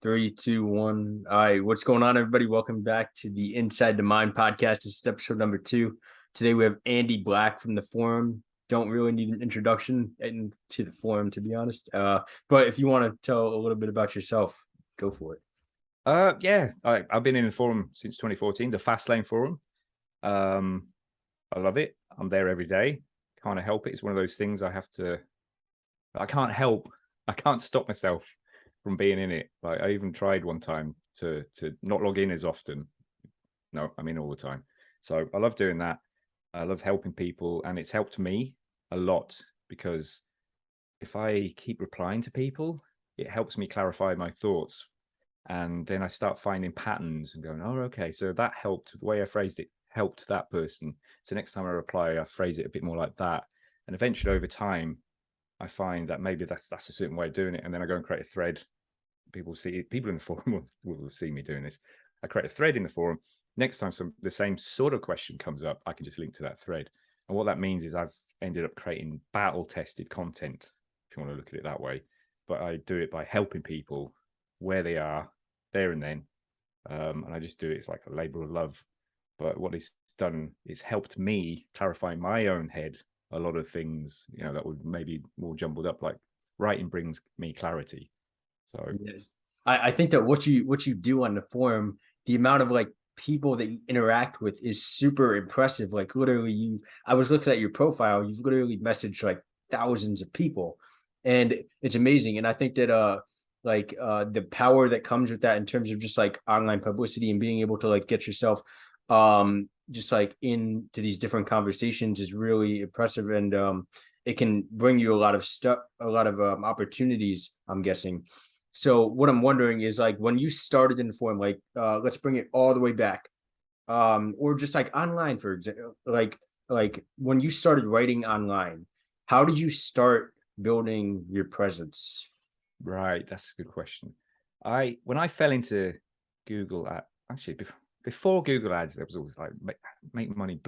Three, two, one. All right, what's going on, everybody? Welcome back to the Inside the Mind podcast. This is episode number 2. Today we have Andy Black from the forum. Don't really need an introduction to the forum, to be honest. But if you want to tell a little bit about yourself, go for it. I've been in the forum since 2014, the Fastlane forum. I love it. I'm there every day. Can't help it. It's one of those things I can't stop myself from being in it. Like I even tried one time to not log in as often. No, I'm in all the time. So I love doing that. I love helping people, and it's helped me a lot because if I keep replying to people, it helps me clarify my thoughts. And then I start finding patterns and going, oh, okay, so that helped. The way I phrased it helped that person. So next time I reply, I phrase it a bit more like that. And eventually over time, I find that maybe that's a certain way of doing it. And then I go and create a thread. People in the forum will see me doing this. I create a thread in the forum. Next time the same sort of question comes up, I can just link to that thread. And what that means is I've ended up creating battle-tested content, if you want to look at it that way. But I do it by helping people where they are there and then. And I just do it. It's like a labor of love. But what it's done, it's helped me clarify in my own head a lot of things, that would maybe more jumbled up. Like writing brings me clarity. So yes, I think that what you do on the forum, the amount of like people that you interact with is super impressive. Like literally, I was looking at your profile. You've literally messaged like thousands of people, and it's amazing. And I think that the power that comes with that in terms of just like online publicity and being able to like get yourself just like into these different conversations is really impressive. And it can bring you a lot of stuff, a lot of opportunities, I'm guessing. So what I'm wondering is like when you started in the forum, like let's bring it all the way back, or just like online, for example, like when you started writing online, how did you start building your presence? right, that's a good question. When I fell into Google actually before Google Ads, there was always like make money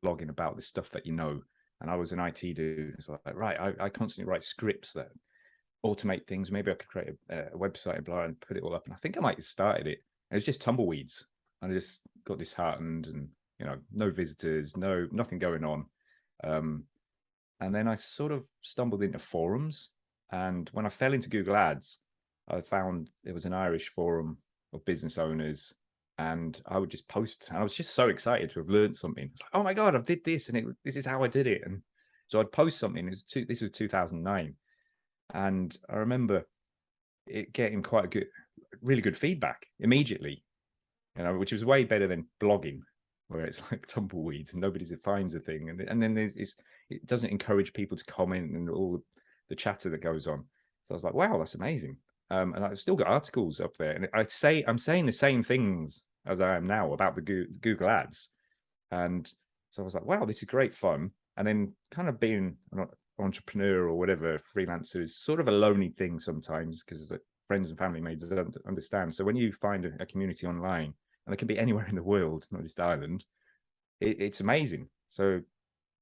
blogging about the stuff that you know. And I was an IT dude. It's like, right, I constantly write scripts that automate things. Maybe I could create a website and blah and put it all up. And I think I might have started it. It was just tumbleweeds. And I just got disheartened and, no visitors, nothing going on. And then I sort of stumbled into forums. And when I fell into Google Ads, I found there was an Irish forum of business owners. And I would just post. And I was just so excited to have learned something. It's like, oh my God, I did this. And this is how I did it. And so I'd post something. This was 2009. And I remember it getting quite really good feedback immediately, which was way better than blogging, where it's like tumbleweeds and nobody finds a thing. And then it doesn't encourage people to comment and all the chatter that goes on. So I was like, wow, that's amazing. And I've still got articles up there. And I'm saying the same things as I am now about the Google Ads. And so I was like, wow, this is great fun. And then kind of being an entrepreneur or whatever, freelancer is sort of a lonely thing sometimes because friends and family may don't understand. So when you find a community online, and it can be anywhere in the world, not just Ireland, it's amazing. So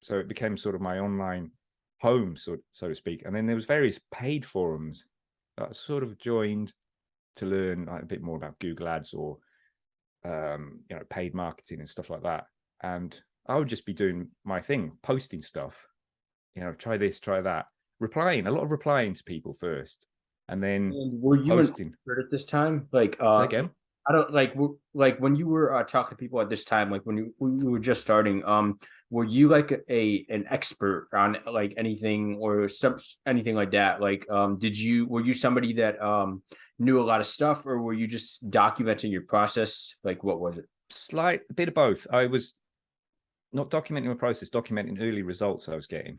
it became sort of my online home, so to speak. And then there was various paid forums that I sort of joined to learn a bit more about Google Ads or paid marketing and stuff like that. And I would just be doing my thing, posting stuff, try this, try that, replying to people first, and then And were you posting. at this time? Like, Say again? I don't like when you were talking to people at this time, like when you were just starting, were you like an expert on like anything or anything like that? Like, were you somebody that knew a lot of stuff, or were you just documenting your process? Like, what was it? Slight bit of both. I was not documenting my process, documenting early results I was getting.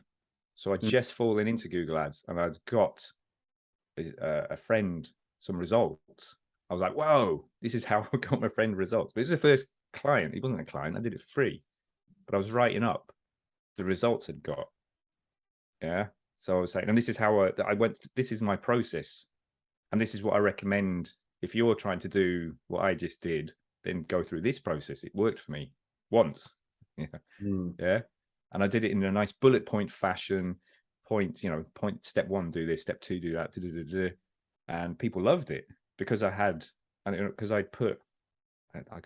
So I'd just fallen into Google Ads and I'd got a friend some results. I was like, whoa, this is how I got my friend results. But this was the first client. He wasn't a client. I did it for free. But I was writing up the results I'd got. Yeah. So I was saying, and this is how I went, this is my process. And this is what I recommend. If you're trying to do what I just did, then go through this process. It worked for me once. Yeah. Yeah. And I did it in a nice bullet point fashion. Point step 1, do this, step 2, do that. And people loved it. because I had, and because I can't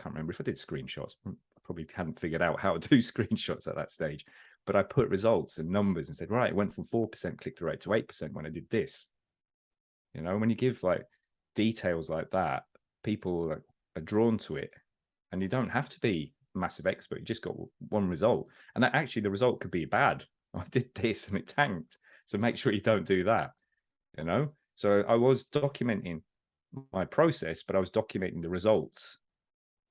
remember if I did screenshots. I probably hadn't figured out how to do screenshots at that stage, but I put results and numbers and said, right, it went from 4% click-through rate to 8% when I did this. When you give like details like that, people are drawn to it, and you don't have to be a massive expert. You just got one result, and that actually the result could be bad. I did this and it tanked, so make sure you don't do that. So I was documenting my process, but I was documenting the results.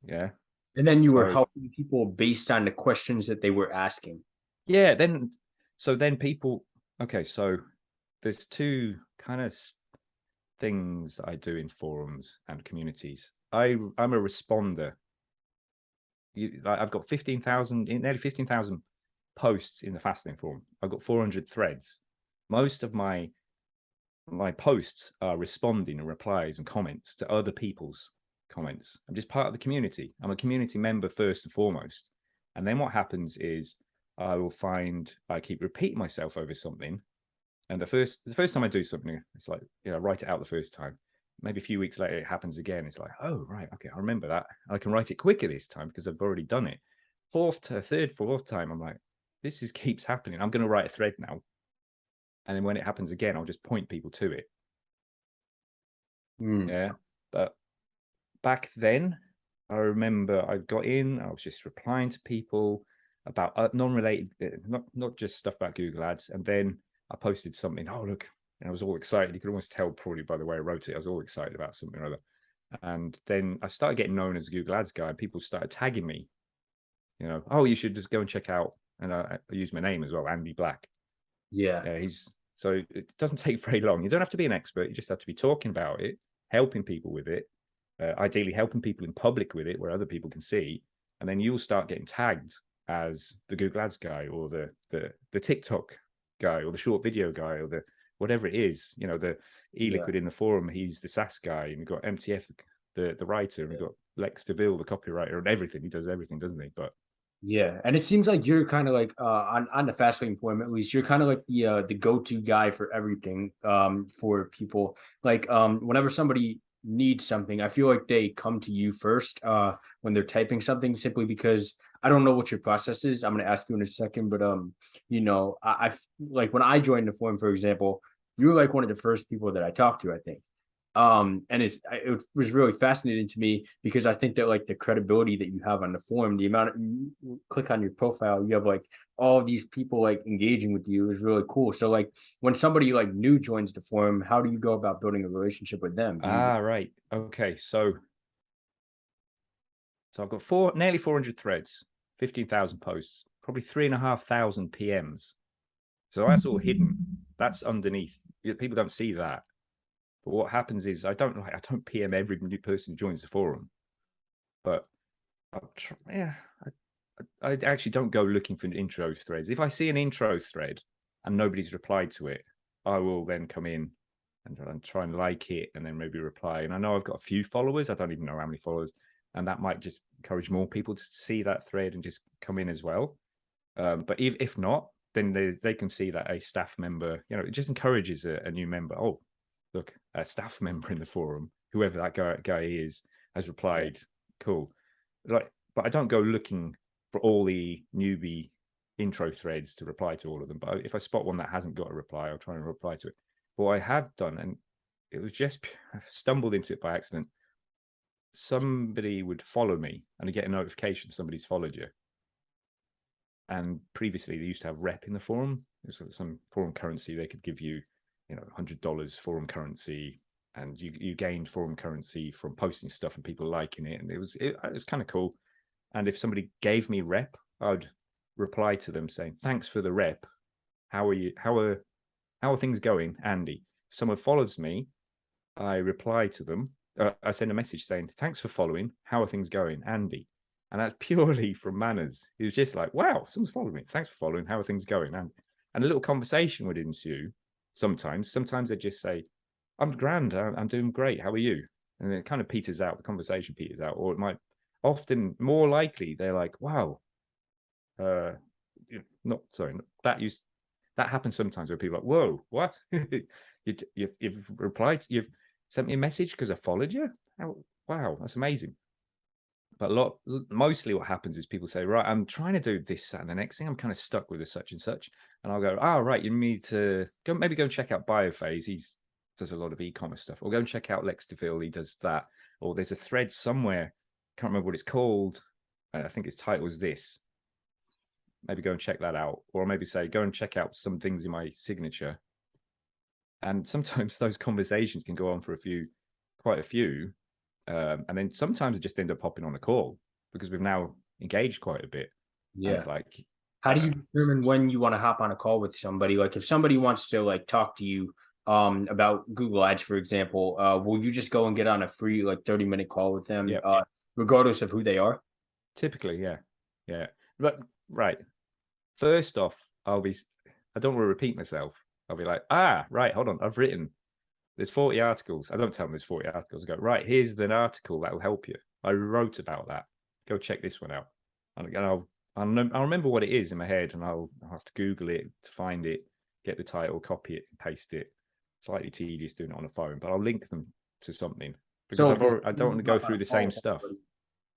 Yeah. And then you were So helping people based on the questions that they were asking. yeah, then people, okay, so there's two kind of things I do in forums and communities. I'm a responder. I've got 15,000, nearly 15,000 posts in the fasting forum. I've got 400 threads. Most of my posts are responding and replies and comments to other people's comments. I'm just part of the community. I'm a community member first and foremost. And then what happens is I keep repeating myself over something. And the first time I do something, it's like, write it out the first time. Maybe a few weeks later, it happens again. It's like, oh, right, okay, I remember that. I can write it quicker this time because I've already done it. Fourth time, I'm like, this keeps happening. I'm going to write a thread now. And then when it happens again, I'll just point people to it. Yeah. But back then, I remember I got in, I was just replying to people about non-related, not just stuff about Google Ads. And then I posted something, oh, look, and I was all excited. You could almost tell probably by the way I wrote it. I was all excited about something or other. And then I started getting known as a Google Ads guy. People started tagging me, oh, you should just go and check out. And I use my name as well, Andy Black. Yeah. So it doesn't take very long. You don't have to be an expert. You just have to be talking about it, helping people with it, ideally helping people in public with it where other people can see. And then you'll start getting tagged as the Google Ads guy or the TikTok guy or the short video guy or the whatever it is. The eLiquid in the forum, he's the SaaS guy. And we've got MTF, the writer. And we've got Lex DeVille, the copywriter, and everything. He does everything, doesn't he? But Yeah, and it seems like you're kind of like on the Fastlane forum at least, you're kind of like the go-to guy for everything for people. Like whenever somebody needs something, I feel like they come to you first when they're typing something, simply because I don't know what your process is. I'm going to ask you in a second, but I like when I joined the forum, for example, you were like one of the first people that I talked to, I think. And it was really fascinating to me because I think that like the credibility that you have on the forum, the amount of you click on your profile, you have like all these people like engaging with you is really cool. So like when somebody like new joins the forum, how do you go about building a relationship with them? right, okay, so I've got nearly 400 threads, 15,000 posts, probably 3,500 PMs. So that's all hidden. That's underneath. People don't see that. But what happens is I don't PM every new person who joins the forum, but I actually don't go looking for intro threads. If I see an intro thread and nobody's replied to it, I will then come in and try and like it and then maybe reply. And I know I've got a few followers. I don't even know how many followers, and that might just encourage more people to see that thread and just come in as well. But if not, then they can see that a staff member, it just encourages a new member. Oh, look, a staff member in the forum, whoever that guy is, has replied. Cool. But I don't go looking for all the newbie intro threads to reply to all of them. But if I spot one that hasn't got a reply, I'll try and reply to it. What I have done, and it was just I stumbled into it by accident. Somebody would follow me and I get a notification somebody's followed you. And previously they used to have rep in the forum. It was some forum currency they could give you, $100 forum currency, and you gained forum currency from posting stuff and people liking it. And it was kind of cool. And if somebody gave me rep, I'd reply to them saying, thanks for the rep. How are you? How are things going, Andy? If someone follows me, I reply to them. I send a message saying, thanks for following. How are things going, Andy? And that's purely from manners. It was just like, wow, someone's following me. Thanks for following. How are things going? And a little conversation would ensue sometimes. Sometimes they'd just say, I'm grand. I'm doing great. How are you? And it kind of peters out. The conversation peters out. Or it might often, more likely, they're like, wow. That happens sometimes where people are like, whoa, what? you've replied, sent me a message because I followed you. Wow, that's amazing. But mostly what happens is people say, right, I'm trying to do this, that, and the next thing. I'm kind of stuck with a such and such. And I'll go, oh, right, you need to maybe go and check out Biophase. He does a lot of e-commerce stuff. Or go and check out Lex DeVille. He does that. Or there's a thread somewhere. Can't remember what it's called. I think its title is this. Maybe go and check that out. Or maybe say, go and check out some things in my signature. And sometimes those conversations can go on for quite a few. And then sometimes I just end up hopping on a call because we've now engaged quite a bit. Yeah. And it's like, how do you determine when you want to hop on a call with somebody? Like if somebody wants to like talk to you about Google Ads, for example, will you just go and get on a free like 30-minute call with them, regardless of who they are? Typically, yeah. But right. First off, I don't want to repeat myself. I'll be like, right, hold on. There's 40 articles. I don't tell them there's 40 articles. I go, right, here's an article that will help you. I wrote about that. Go check this one out. And I'll remember what it is in my head, and I'll have to Google it to find it, get the title, copy it, paste it. Slightly tedious doing it on a phone, but I'll link them to something because I don't want to go through the same stuff.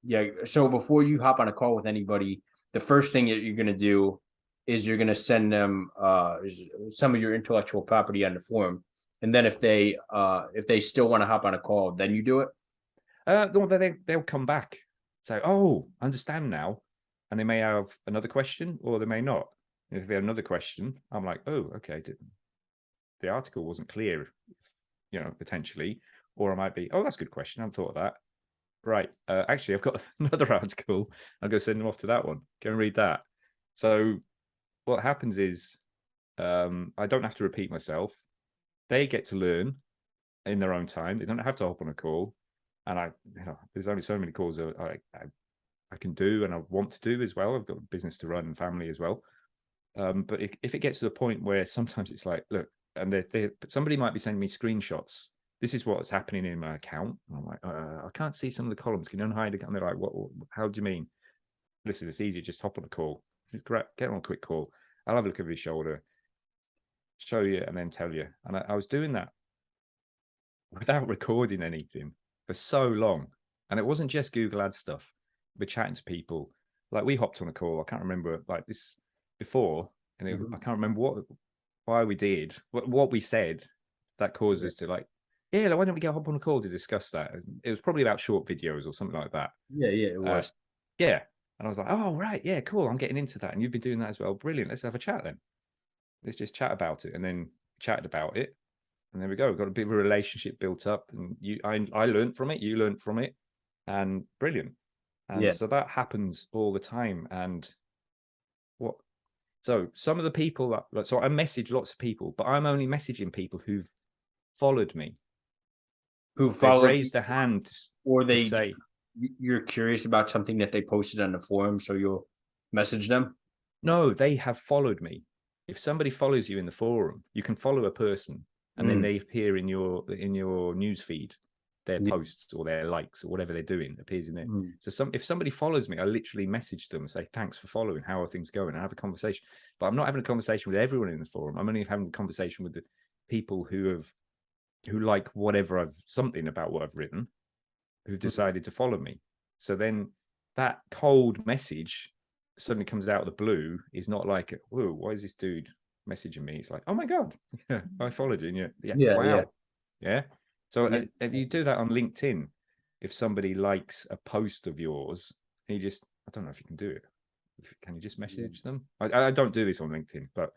Yeah. So before you hop on a call with anybody, the first thing that you're going to do is you're going to send them some of your intellectual property on the form. And then if they still want to hop on a call, then you do it. They'll come back, say, "Oh, I understand now," and they may have another question, or they may not. And if they have another question, I'm like, "Oh, okay, the article wasn't clear, potentially," or I might be, "Oh, that's a good question. I haven't thought of that." Right. Actually, I've got another article. I'll go send them off to that one. Go and read that. So what happens is I don't have to repeat myself. They get to learn in their own time. They don't have to hop on a call. And there's only so many calls I can do and I want to do as well. I've got a business to run and family as well. But if it gets to the point where sometimes it's like, look, and somebody might be sending me screenshots. This is what's happening in my account. And I'm like, I can't see some of the columns. Can you unhide it? And they're like, what? How do you mean? Listen, it's easy. Just hop on a call. Just get on a quick call. I'll have a look over your shoulder, show you, and then tell you. And I was doing that without recording anything for so long. And it wasn't just Google Ads stuff. We're chatting to people. Like we hopped on a call. I can't remember like this before. And I can't remember why we did, what we said that caused us to like, why don't we hop on a call to discuss that? It was probably about short videos or something like that. Yeah, it was. Yeah. And I was like, oh, right. Yeah, cool. I'm getting into that. And you've been doing that as well. Brilliant. Let's have a chat then. Let's just chat about it. And then chatted about it. And there we go. We've got a bit of a relationship built up. And I learned from it. You learned from it. And brilliant. And so that happens all the time. And so some of the people so I message lots of people, but I'm only messaging people who've followed me. Who've raised their hands, or they say you're curious about something that they posted on the forum, so you'll message them. No, they have followed me. If somebody follows you in the forum, you can follow a person, and then they appear in your news feed. Their posts or their likes or whatever they're doing appears in there. So if somebody follows me, I literally message them and say, thanks for following. How are things going? I have a conversation, but I'm not having a conversation with everyone in the forum. I'm only having a conversation with the people who like something about what I've written, who've decided to follow me. So then that cold message suddenly comes out of the blue is not like, whoa, why is this dude messaging me? It's like, oh my God, I followed you. And wow. Yeah. So if you do that on LinkedIn, if somebody likes a post of yours, I don't know if you can do it. Can you just message them? I don't do this on LinkedIn, but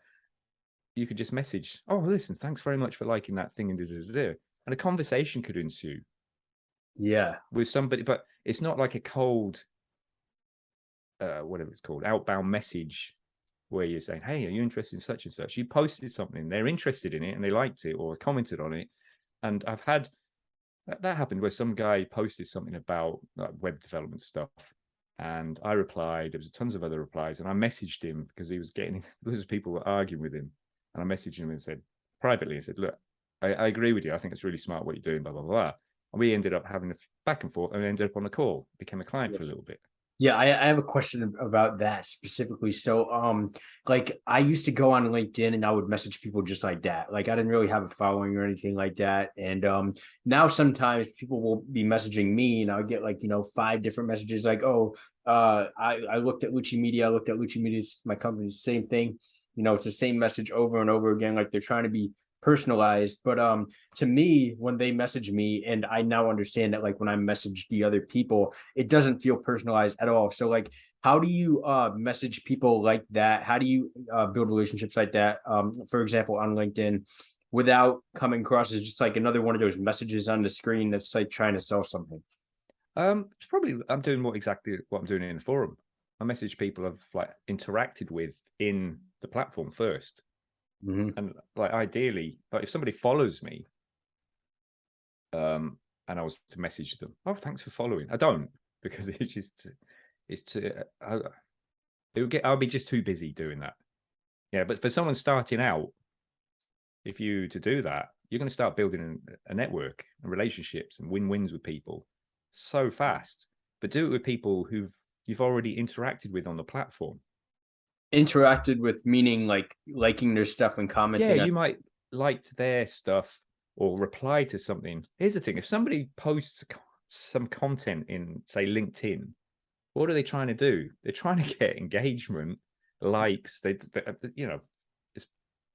you could just message, oh, listen, thanks very much for liking that thing. And a conversation could ensue. Yeah. With somebody, but it's not like a cold, whatever it's called, outbound message where you're saying, hey, are you interested in such and such? You posted something, they're interested in it and they liked it or commented on it. And I've had that happened where some guy posted something about web development stuff. And I replied, there was tons of other replies. And I messaged him because he was getting, those people were arguing with him. And I messaged him and said, privately, I said, look, I agree with you. I think it's really smart what you're doing, blah, blah, blah. And we ended up having a back and forth and we ended up on a call, became a client for a little bit. Yeah, I have a question about that specifically. So, like I used to go on LinkedIn and I would message people just like that. Like I didn't really have a following or anything like that. And now sometimes people will be messaging me and I'll get like, 5 different messages like, oh, I looked at Lucci Media, I looked at Lucci Media, it's my company, same thing. It's the same message over and over again, like they're trying to be personalized. But to me, when they message me, and I now understand that like when I message the other people, it doesn't feel personalized at all. So like how do you message people like that? How do you build relationships like that? For example, on LinkedIn without coming across as just like another one of those messages on the screen that's like trying to sell something. It's probably I'm doing exactly what I'm doing in the forum. I message people I've like interacted with in the platform first. Mhm. And like ideally, like if somebody follows me, and I was to message them, oh, thanks for following. I don't, because it's to I'll be just too busy doing that. Yeah, but for someone starting out, if you to do that, you're going to start building a network and relationships and win-wins with people so fast. But do it with people you've already interacted with on the platform. Interacted with meaning like liking their stuff and Yeah, commenting on. you might liked their stuff or reply to something. Here's the thing: if somebody posts some content in, say, LinkedIn, what are they trying to do? They're trying to get engagement, likes. You know,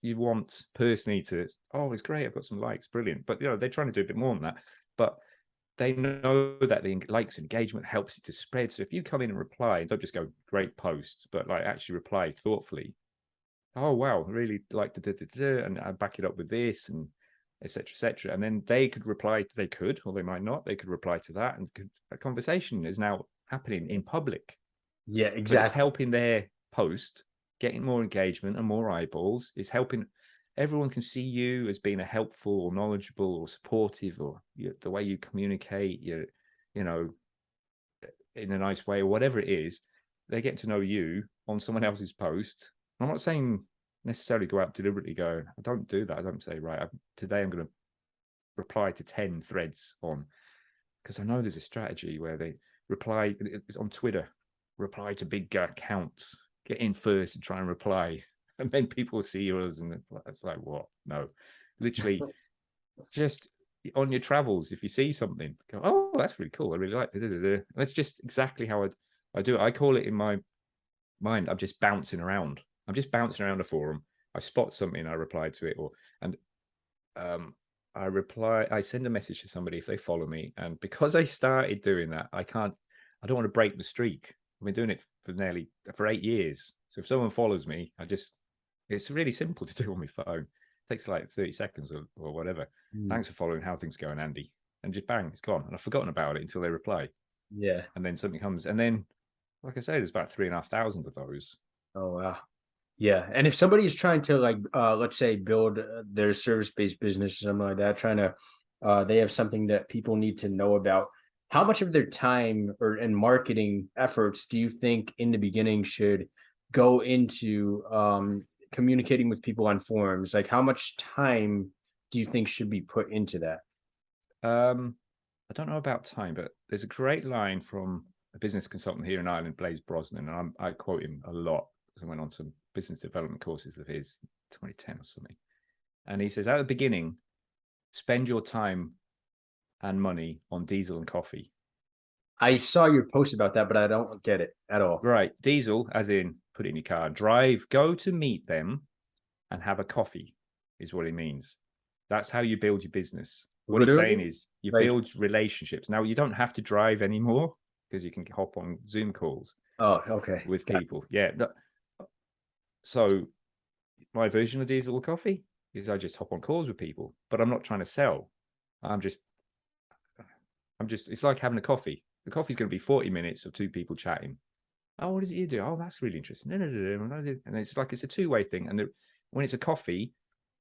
you want personally to, oh, it's great, I've got some likes, brilliant. But they're trying to do a bit more than that. But they know that the likes and engagement helps it to spread. So if you come in and reply, don't just go great posts, but like actually reply thoughtfully. Oh wow, I really like to and I back it up with this and etc. etc. And then they could reply. They could, or they might not. They could reply to that, and a conversation is now happening in public. Yeah, But it's exactly. helping their post getting more engagement and more eyeballs. It's helping everyone can see you as being a helpful or knowledgeable or supportive, or the way you communicate, you know, in a nice way or whatever it is. They get to know you on someone else's post. I'm not saying necessarily go out deliberately go, I don't do that. I don't say, right, today I'm going to reply to 10 threads on, because I know there's a strategy where they reply, it's on Twitter, reply to big accounts, get in first and try and reply. And then people see yours and it's like, what? No, literally just on your travels, if you see something, go, oh, that's really cool. I really like it. That's just exactly how I do it. I call it in my mind, I'm just bouncing around. I'm just bouncing around a forum. I spot something, I reply to it, and um, I send a message to somebody if they follow me. And because I started doing that, I don't want to break the streak. I've been doing it for 8 years. So if someone follows me, it's really simple to do on my phone. It takes like 30 seconds or whatever. Mm. Thanks for following. How things going, Andy? And just bang, it's gone. And I've forgotten about it until they reply. Yeah. And then something comes. And then, like I say, there's about 3,500 of those. Oh wow. Yeah, and if somebody is trying to like, let's say, build their service-based business or something like that, trying to, they have something that people need to know about. How much of their time or and marketing efforts do you think in the beginning should go into communicating with people on forums? Like, how much time do you think should be put into that? Um, I don't know about time, but there's a great line from a business consultant here in Ireland, Blaise Brosnan, and I quote him a lot because I went on some business development courses of his 2010 or something. And he says, at the beginning, spend your time and money on diesel and coffee. I saw your post about that, but I don't get it at all. Right. Diesel, as in put it in your car, drive, go to meet them and have a coffee, is what it means. That's how you build your business. What he's saying Literally, is you like, build relationships. Now, you don't have to drive anymore because you can hop on Zoom calls oh, okay. with Got people. Yeah. So my version of diesel coffee is I just hop on calls with people, but I'm not trying to sell. I'm just, it's like having a coffee. The coffee's going to be 40 minutes of two people chatting. Oh, what is it you do? Oh, that's really interesting. And it's like, it's a two-way thing. And when it's a coffee,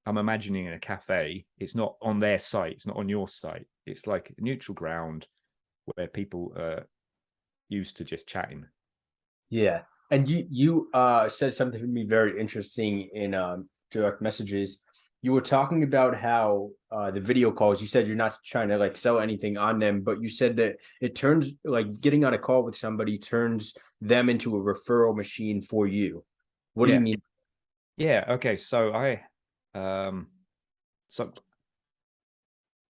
I'm imagining in a cafe, it's not on their site. It's not on your site. It's like a neutral ground where people are used to just chatting. Yeah. And you said something to me very interesting in direct messages. You were talking about how the video calls, you said you're not trying to like sell anything on them, but you said that it turns like getting on a call with somebody turns them into a referral machine for you. What do you Yeah. mean? Yeah. Okay. So so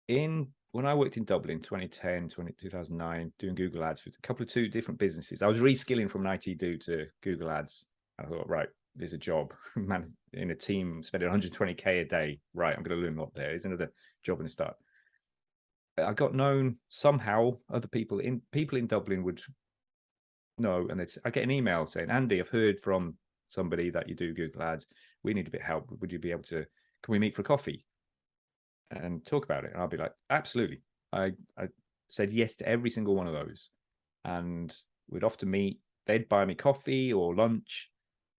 when I worked in Dublin 2010, 2009, doing Google ads for a couple of two different businesses, I was reskilling from an IT dude to Google ads. I thought, right, there's a job, man, in a team spending 120K a day. Right, I'm going to learn a lot there. There's another job in the start. I got known somehow. Other people in Dublin would know, and I get an email saying, Andy, I've heard from somebody that you do Google ads. We need a bit of help. Would you be able to? Can we meet for a coffee and talk about it? And I'll be like, absolutely. I said yes to every single one of those, and we'd often meet. They'd buy me coffee or lunch,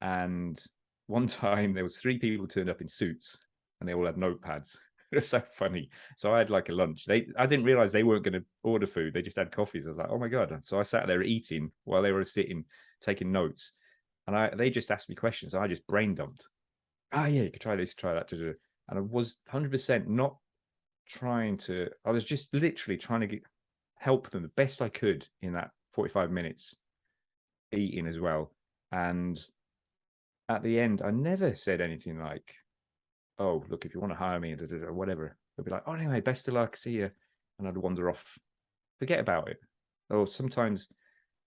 and one time there was 3 people turned up in suits, and they all had notepads. It was so funny. So I had like a lunch. I didn't realize they weren't going to order food. They just had coffees. I was like, oh my God. So I sat there eating while they were sitting, taking notes. And they just asked me questions. So I just brain dumped. Ah, yeah, you could try this, try that. And I was 100% not trying to, I was just literally trying to help them the best I could in that 45 minutes, eating as well. And at the end, I never said anything like, oh, look, if you want to hire me, or whatever, they'll be like, oh, anyway, best of luck, see you. And I'd wander off, forget about it. Or sometimes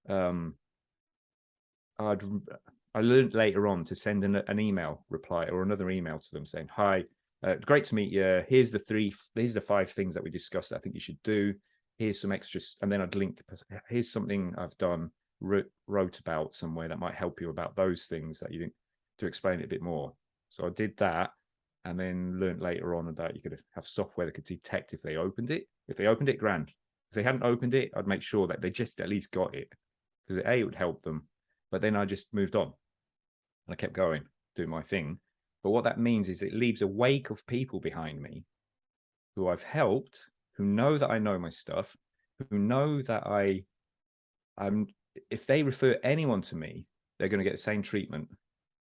I learned later on to send an email reply or another email to them saying, hi, great to meet you. Here's the 5 things that we discussed that I think you should do. Here's some extras. And then I'd link, here's something I've done, wrote about somewhere that might help you about those things that you didn't, to explain it a bit more. So I did that. And then learned later on about you could have software that could detect if they opened it. If they opened it, grand. If they hadn't opened it, I'd make sure that they just at least got it, because it would help them. But then I just moved on and I kept going, doing my thing. But what that means is it leaves a wake of people behind me who I've helped, who know that I know my stuff, who know that I'm. If they refer anyone to me, they're going to get the same treatment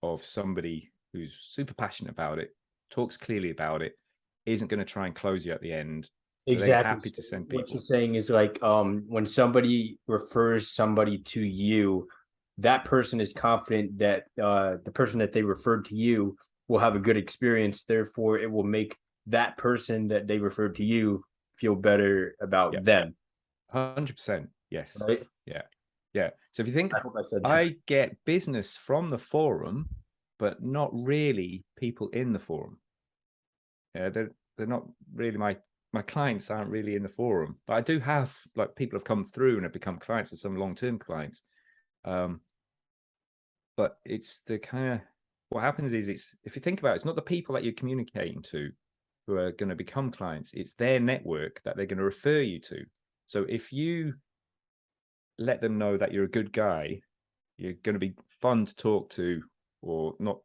of somebody who's super passionate about it, talks clearly about it, isn't going to try and close you at the end. So they're Exactly. happy to send What you're people. saying is like when somebody refers somebody to you, that person is confident that the person that they referred to you will have a good experience. Therefore, it will make that person that they referred to you feel better about Yeah, them. 100%. Yes. Right? Yeah. Yeah. So if you think, I hope I said that. I get business from the forum, but not really people in the forum. Yeah, they're not really my clients aren't really in the forum, but I do have like people have come through and have become clients and some long-term clients. But it's the kind of, what happens is, it's, if you think about it, it's not the people that you're communicating to who are going to become clients, it's their network that they're going to refer you to. So if you let them know that you're a good guy, you're going to be fun to talk to, or not,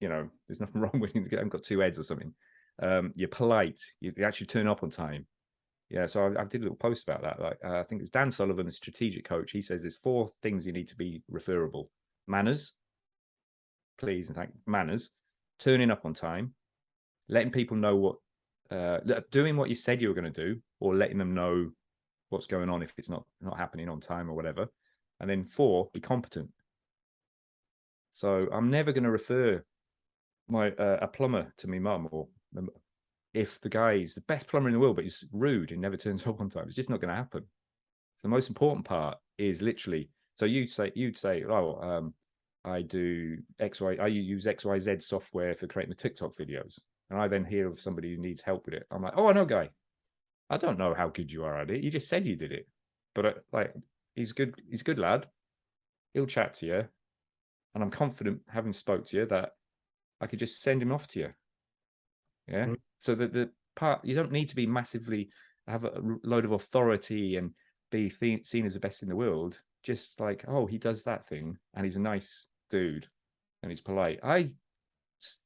there's nothing wrong with you, you haven't got 2 heads or something. You're polite, you actually turn up on time. Yeah, so I did a little post about that. Like, I think it was Dan Sullivan, the strategic coach. He says there's 4 things you need to be referable: manners, please and thank manners, turning up on time, letting people know doing what you said you were going to do, or letting them know what's going on if it's not happening on time or whatever. And then 4, be competent. So I'm never going to refer a plumber to me mum, or if the guy is the best plumber in the world but he's rude and never turns up on time. It's just not going to happen. So the most important part is literally, so you'd say, oh, I do XY, I use XYZ software for creating the TikTok videos. And I then hear of somebody who needs help with it. I'm like, oh, I know, guy. I don't know how good you are at it. You just said you did it. But like, he's good. He's a good lad. He'll chat to you. And I'm confident, having spoke to you, that I could just send him off to you. Yeah. Mhm. So that the part, you don't need to be massively, have a load of authority and be seen as the best in the world. Just like, oh, he does that thing and he's a nice dude and he's polite. I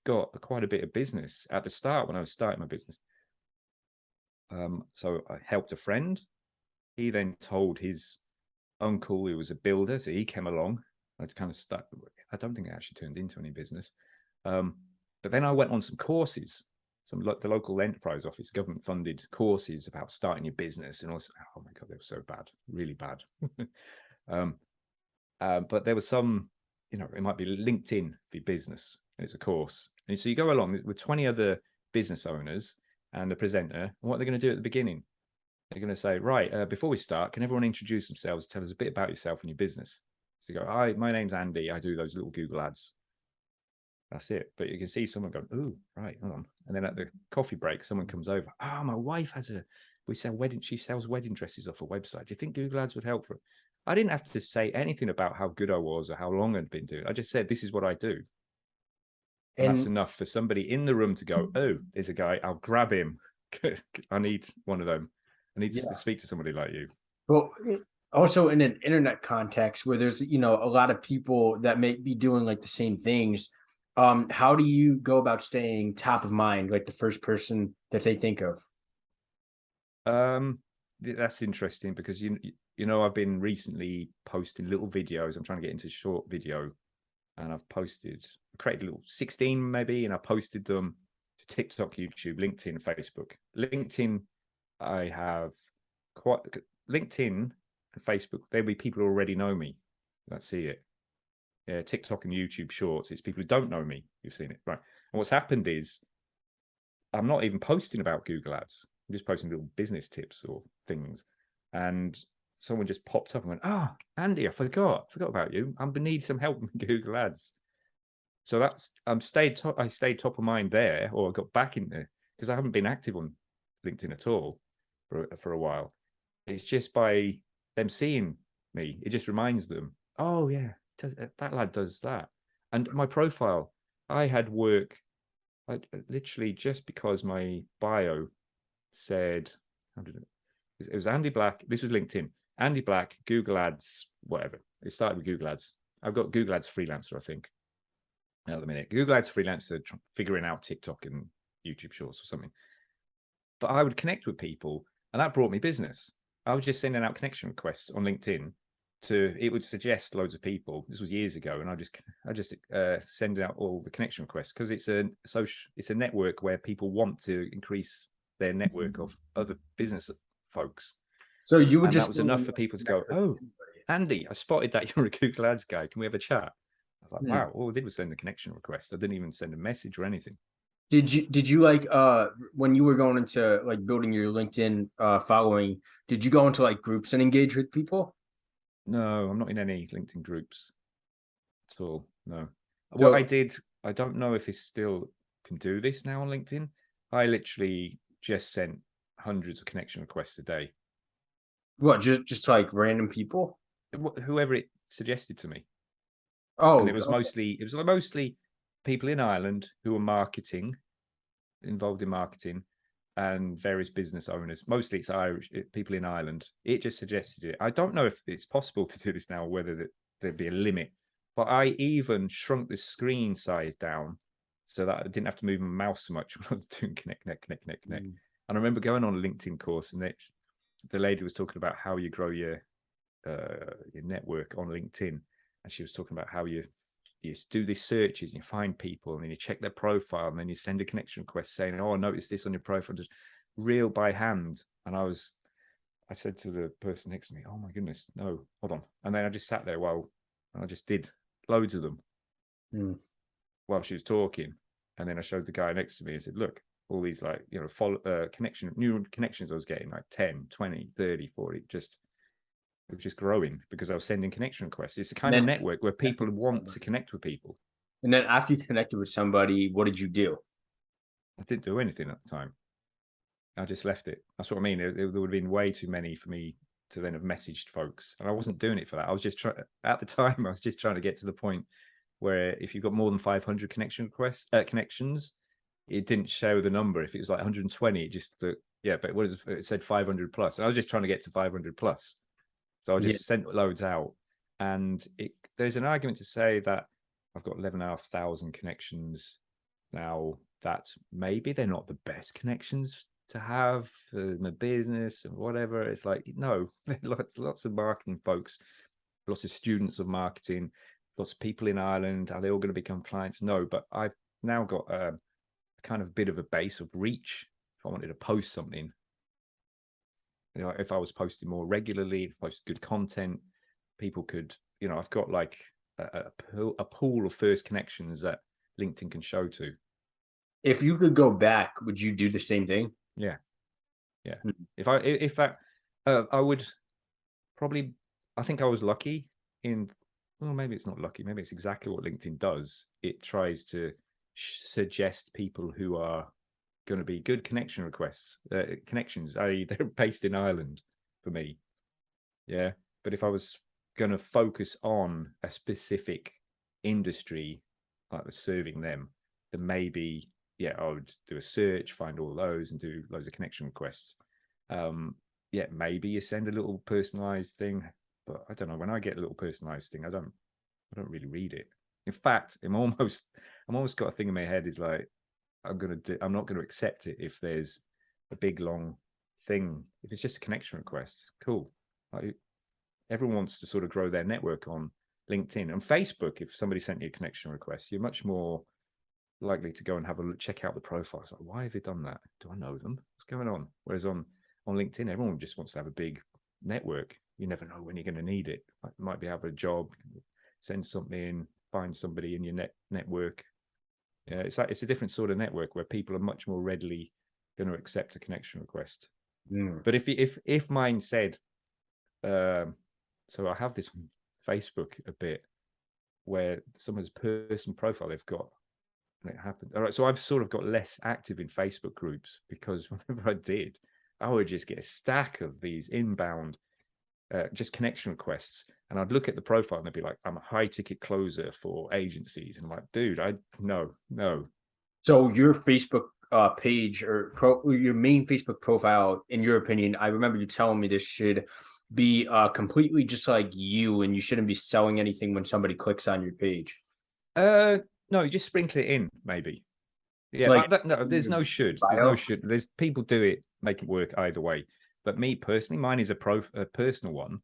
got quite a bit of business at the start when I was starting my business. So I helped a friend. He then told his uncle, who was a builder, so he came along. I kind of stuck. I don't think it actually turned into any business. But then I went on some courses, some the local enterprise office, government funded courses about starting your business, and also, oh my God, they were so bad, really bad. But there was some, it might be LinkedIn for your business. It's a course. And so you go along with 20 other business owners and the presenter. And what they're going to do at the beginning, they're going to say, right, before we start, can everyone introduce themselves, tell us a bit about yourself and your business? So you go, hi, my name's Andy. I do those little Google ads. That's it. But you can see someone going, oh, right, hold on. And then at the coffee break, someone comes over. Oh, my wife she sells wedding dresses off a website. Do you think Google ads would help for it? I didn't have to say anything about how good I was or how long I'd been doing it. I just said, this is what I do. And that's And enough for somebody in the room to go, oh, there's a guy, I'll grab him. I need one of them. I need to speak to somebody like you. well, also in an internet context where there's, a lot of people that may be doing like the same things, how do you go about staying top of mind, like the first person that they think of? That's interesting because I've been recently posting little videos. I'm trying to get into short video, and I've created a little 16 maybe, and I posted them to TikTok, YouTube, LinkedIn, Facebook. LinkedIn, I have LinkedIn and Facebook. There'll be people who already know me that see it. Yeah, TikTok and YouTube Shorts, it's people who don't know me who've seen it, right? And what's happened is I'm not even posting about Google Ads. I'm just posting little business tips or things. And someone just popped up and went, Andy, I forgot about you. I need some help with Google Ads. So that's I stayed top of mind there, or I got back in there because I haven't been active on LinkedIn at all for a while. It's just by them seeing me, it just reminds them, oh yeah, that lad does that. And my profile, I had work, literally just because my bio said, it was Andy Black. This was LinkedIn. Andy Black, Google Ads, whatever. It started with Google Ads. I've got Google Ads freelancer, I think. Now at the minute, Google Ads freelancer, figuring out TikTok and YouTube Shorts or something. But I would connect with people, and that brought me business. I was just sending out connection requests on LinkedIn it would suggest loads of people. This was years ago, and I just send out all the connection requests because it's a network where people want to increase their network of other business folks. So you would And that just was enough for people to go, oh, Andy, I spotted that you're a Google Ads guy. Can we have a chat? I was like, wow, all I did was send a connection request. I didn't even send a message or anything. Did you like when you were going into like building your LinkedIn following, did you go into like groups and engage with people? No, I'm not in any LinkedIn groups at all. No. What I So did, I don't know if it still can do this now on LinkedIn. I literally just sent hundreds of connection requests a day. what, just to, like random people? Whoever it suggested to me. Oh, And it was mostly people in Ireland who were involved in marketing, and various business owners. Mostly it's Irish people in Ireland. It just suggested it. I don't know if it's possible to do this now, or whether there'd be a limit. But I even shrunk the screen size down so that I didn't have to move my mouse so much when I was doing connect. And I remember going on a LinkedIn course, and the lady was talking about how you grow your network on LinkedIn, and she was talking about how you do these searches and you find people, and then you check their profile, and then you send a connection request saying, oh, I noticed this on your profile, just real by hand. And I said to the person next to me, oh my goodness, no, hold on. And then I just sat there and I just did loads of them while she was talking. And then I showed the guy next to me and said, look, all these like, new connections I was getting, like 10, 20, 30, 40, it was just growing because I was sending connection requests. It's a kind of network where people want to connect with people. And then after you connected with somebody, what did you do? I didn't do anything at the time. I just left it. That's what I mean. There would have been way too many for me to then have messaged folks, and I wasn't doing it for that. I was just trying at the time. I was just trying to get to the point where if you've got more than 500 connections, it didn't show the number. If it was like 120, it just but it said 500 plus, and I was just trying to get to 500 plus. So I just sent loads out, and there's an argument to say that I've got 11,500 connections now, that maybe they're not the best connections to have for my business and whatever. It's like, no, lots of marketing folks, lots of students of marketing, lots of people in Ireland. Are they all going to become clients? No, but I've now got a kind of bit of a base of reach. If I wanted to post something, if I was posting more regularly, if I posted good content, people could I've got like a pool of first connections that LinkedIn can show to. If you could go back, would you do the same thing? Yeah. Yeah. Hmm. If that, I would probably, I think I was lucky in, well, maybe it's not lucky. Maybe it's exactly what LinkedIn does. It tries to suggest people who are going to be good connection requests, connections, i.e. they're based in Ireland for me. Yeah. But if I was going to focus on a specific industry, like serving them, then maybe, yeah, I would do a search, find all those and do loads of connection requests. Yeah, maybe you send a little personalized thing, but I don't know. When I get a little personalized thing, I don't really read it. In fact, I'm almost got a thing in my head is like, I'm not gonna accept it if there's a big long thing. If it's just a connection request, cool. Like, everyone wants to sort of grow their network on LinkedIn and Facebook. If somebody sent you a connection request, you're much more likely to go and have a look, check out the profile. It's like, why have they done that? Do I know them? What's going on? Whereas on LinkedIn, everyone just wants to have a big network. You never know when you're going to need it. Like, might be have a job, send something in, find somebody in your network. Yeah, it's like it's a different sort of network where people are much more readily going to accept a connection request. Mm. But if mine said, so I have this on Facebook a bit where someone's person profile they've got and it happened. All right, so I've sort of got less active in Facebook groups because whenever I did, I would just get a stack of these inbound just connection requests, and I'd look at the profile and they'd be like, "I'm a high ticket closer for agencies," and I'm like, "Dude, no." So your Facebook page or your main Facebook profile, in your opinion, I remember you telling me this should be completely just like you, and you shouldn't be selling anything when somebody clicks on your page. Uh, no, you just sprinkle it in, maybe. Yeah, Like no, there's your no should. There's no bio. should. There's people do it, make it work either way. But me personally, mine is a personal one.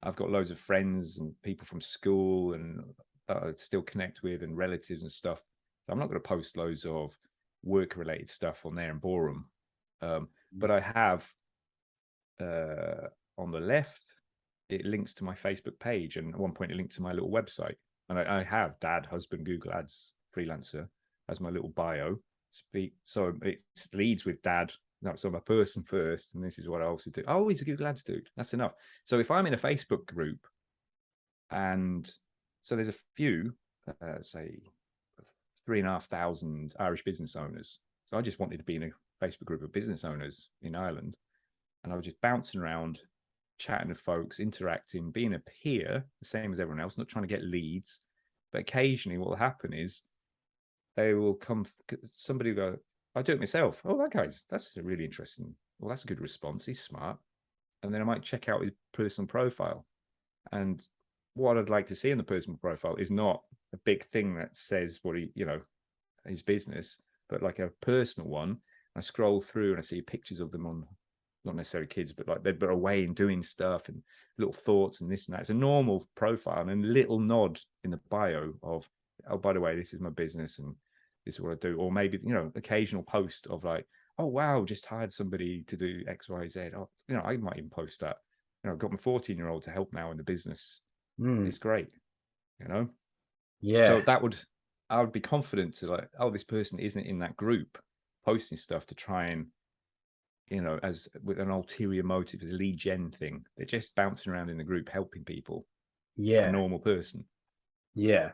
I've got loads of friends and people from school and I still connect with and relatives and stuff. So I'm not going to post loads of work related stuff on there and bore them. But I have on the left, it links to my Facebook page. And at one point, it linked to my little website. And I have dad, husband, Google Ads, freelancer as my little bio. So it leads with dad. So I'm a person first, and this is what I also do. Oh, he's a Google Ads dude. That's enough. So if I'm in a Facebook group, and so there's a few, say, 3,500 Irish business owners. So I just wanted to be in a Facebook group of business owners in Ireland, and I was just bouncing around, chatting with folks, interacting, being a peer, the same as everyone else, not trying to get leads. But occasionally, what will happen is they will come, somebody will go, I do it myself. Oh, that's a really interesting. Well, that's a good response. He's smart. And then I might check out his personal profile. And what I'd like to see in the personal profile is not a big thing that says what his business, but like a personal one. I scroll through and I see pictures of them on, not necessarily kids, but like they're away and doing stuff and little thoughts and this and that. It's a normal profile and a little nod in the bio of, oh, by the way, this is my business and this is what I do. Or maybe, occasional post of like, oh, wow, just hired somebody to do X, Y, Z. Oh, I might even post that. I've got my 14-year-old to help now in the business. It's great, Yeah. So I would be confident to like, oh, this person isn't in that group posting stuff to try and, as with an ulterior motive, as a lead gen thing. They're just bouncing around in the group, helping people, a Yeah. normal person. Yeah.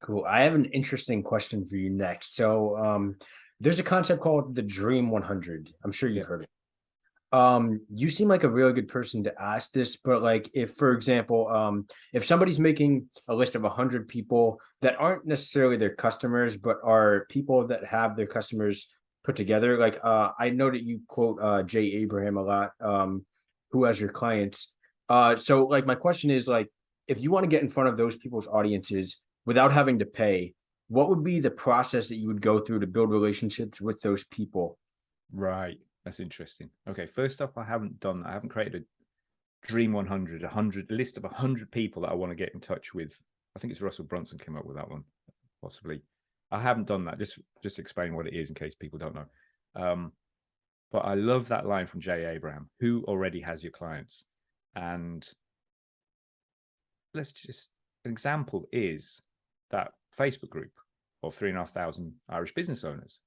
Cool. I have an interesting question for you next. So, there's a concept called the Dream 100. I'm sure Yeah. you've heard it. You seem like a really good person to ask this, but like if, for example, if somebody's making a list of 100 people that aren't necessarily their customers, but are people that have their customers put together, like I know that you quote Jay Abraham a lot, who has your clients. So like my question is like, if you want to get in front of those people's audiences without having to pay, what would be the process that you would go through to build relationships with those people? Right. That's interesting. Okay. First off, I haven't created a Dream 100, a list of 100 people that I want to get in touch with. I think it's Russell Brunson came up with that one, possibly. I haven't done that. Just explain what it is in case people don't know. But I love that line from Jay Abraham, who already has your clients. And let's just, an example is that Facebook group of 3,500 Irish business owners.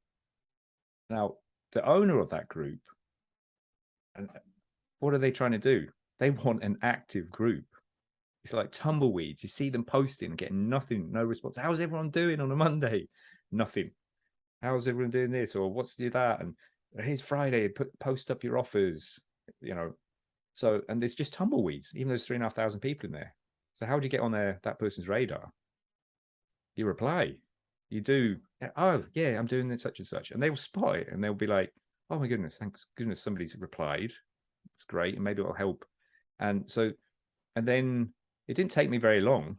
Now, the owner of that group, and what are they trying to do? They want an active group. It's like tumbleweeds. You see them posting and getting nothing, no response. How's everyone doing on a Monday? Nothing. How's everyone doing this? Or what's that? And here's Friday, post up your offers, you know. So, and there's just tumbleweeds, even though there's 3,500 people in there. So how do you get on that person's radar? You reply. You do, oh, yeah, I'm doing this, such and such. And they will spot it and they'll be like, oh my goodness, thanks goodness somebody's replied. It's great. And maybe it'll help. And so, and then it didn't take me very long.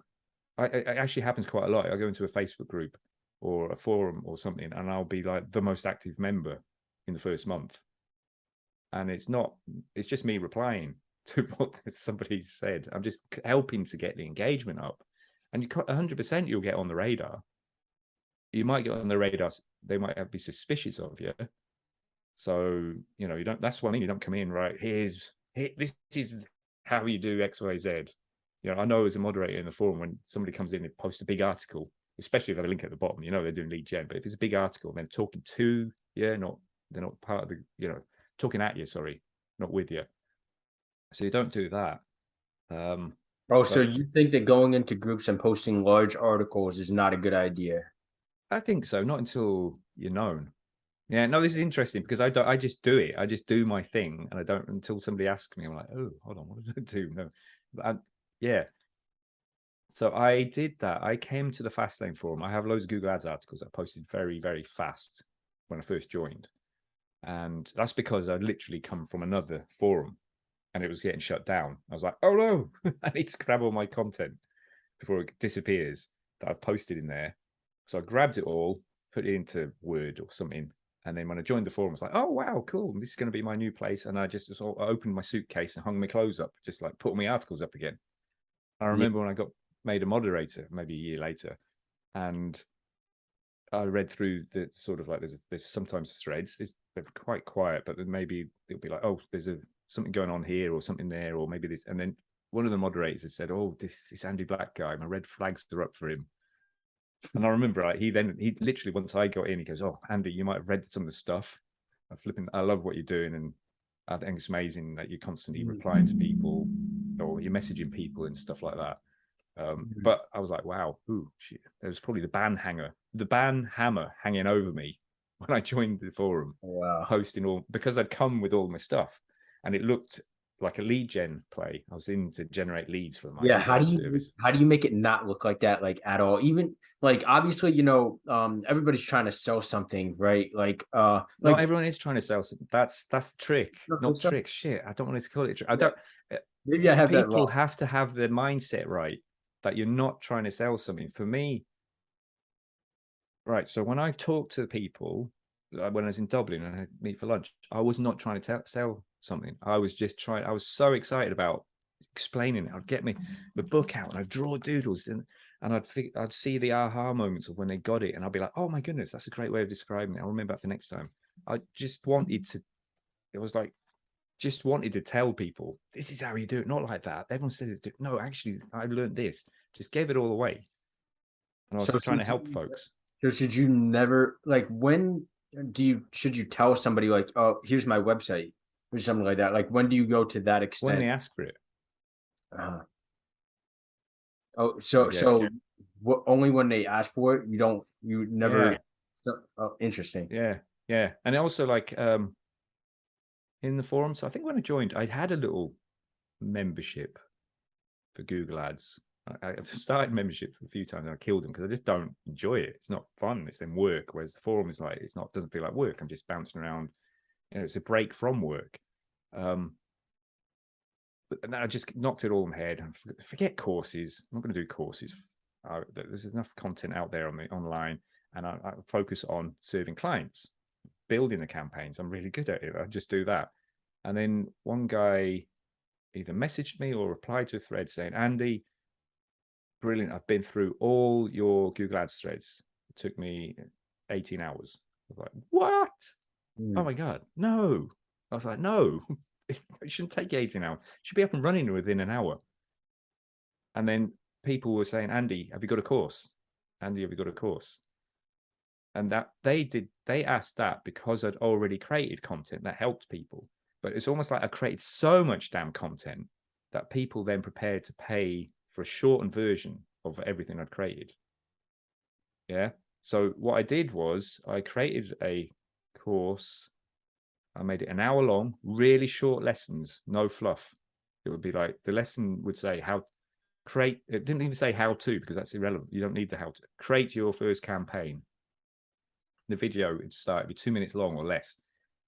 It actually happens quite a lot. I go into a Facebook group or a forum or something, and I'll be like the most active member in the first month. And it's just me replying to what somebody said. I'm just helping to get the engagement up. And you 100% you'll get on the radar. You might get on the radar. They might be suspicious of you. So, you know, you don't, that's one thing. You don't come in, right? This is how you do X, Y, Z. You know, I know as a moderator in the forum, when somebody comes in and posts a big article, especially if they have a link at the bottom, you know, they're doing lead gen. But if it's a big article and they're talking to, they're not part of the, you know, talking at you, sorry, not with you. So you don't do that. So you think that going into groups and posting large articles is not a good idea? I think so. Not until you're known. Yeah, no, this is interesting because I just do it. I just do my thing, and I don't until somebody asks me. I'm like, oh, hold on, what did I do? No, yeah. So I did that. I came to the Fastlane forum. I have loads of Google Ads articles I posted very, very fast when I first joined, and that's because I'd literally come from another forum, and it was getting shut down. I was like, oh no, I need to grab all my content before it disappears that I've posted in there. So I grabbed it all, put it into Word or something. And then when I joined the forum, I was like, oh, wow, cool. This is going to be my new place. And I just sort of opened my suitcase and hung my clothes up, just like put my articles up again. I remember when I got made a moderator, maybe a year later, and I read through the sort of like, there's sometimes threads, they're quite quiet, but then maybe it'll be like, oh, there's something going on here or something there, or maybe this. And then one of the moderators had said, oh, this Andy Black guy, my red flags are up for him. And I remember, like, he literally, once I got in, he goes, oh, Andy, you might have read some of the stuff. I love what you're doing. And I think it's amazing that you're constantly replying to people or you're messaging people and stuff like that. But I was like, wow, shit. There was probably the ban hammer hanging over me when I joined the forum, posting all, because I'd come with all my stuff and it looked like a lead gen play. I was in to generate leads for my service. How do you make it not look like that, like at all? Even like obviously, you know, everybody's trying to sell something, right? Not everyone is trying to sell something. That's the trick. Not trick. Shit, I don't want to call it trick. I don't. Maybe I have that People wrong. have to have their mindset right that you're not trying to sell something. For me, right. So when I talk to people, when I was in Dublin and I meet for lunch, I was not trying to sell something. I was just trying. I was so excited about explaining it. I'd get the book out and I'd draw doodles and I'd see the aha moments of when they got it, and I'd be like, oh my goodness, that's a great way of describing it. I'll remember that for next time. I just wanted to. It was like just wanted to tell people this is how you do it, not like that. Everyone says it's no, actually, I learned this. Just gave it all away, and I was trying to help folks. So should you never, like, when should you tell somebody, like, oh, here's my website or something like that? Like, when do you go to that extent? When they ask for it. So what, only when they ask for it, you never. Oh, interesting. Yeah. And also, like, in the forum, so I think when I joined, I had a little membership for Google Ads. I've started membership a few times and I killed them because I just don't enjoy it. It's not fun. It's then work. Whereas the forum is like, doesn't feel like work. I'm just bouncing around. You know, it's a break from work. But then I just knocked it all on the head and forget courses. I'm not going to do courses. There's enough content out there online, and I focus on serving clients, building the campaigns. I'm really good at it. I just do that. And then one guy either messaged me or replied to a thread saying, Andy, brilliant. I've been through all your Google Ads threads. It took me 18 hours. I was like, what? Oh my God, no. I was like, no, it shouldn't take 18 hours. It should be up and running within an hour. And then people were saying, Andy, have you got a course? Andy, have you got a course? And that they asked that because I'd already created content that helped people. But it's almost like I created so much damn content that people then prepared to pay for a shortened version of everything I'd created. Yeah. So what I did was I created a course. I made it an hour long, really short lessons, no fluff. It would be like the lesson would say how create, it didn't even say how to, because that's irrelevant. You don't need the how to. Create your first campaign. The video would start, it'd be 2 minutes long or less.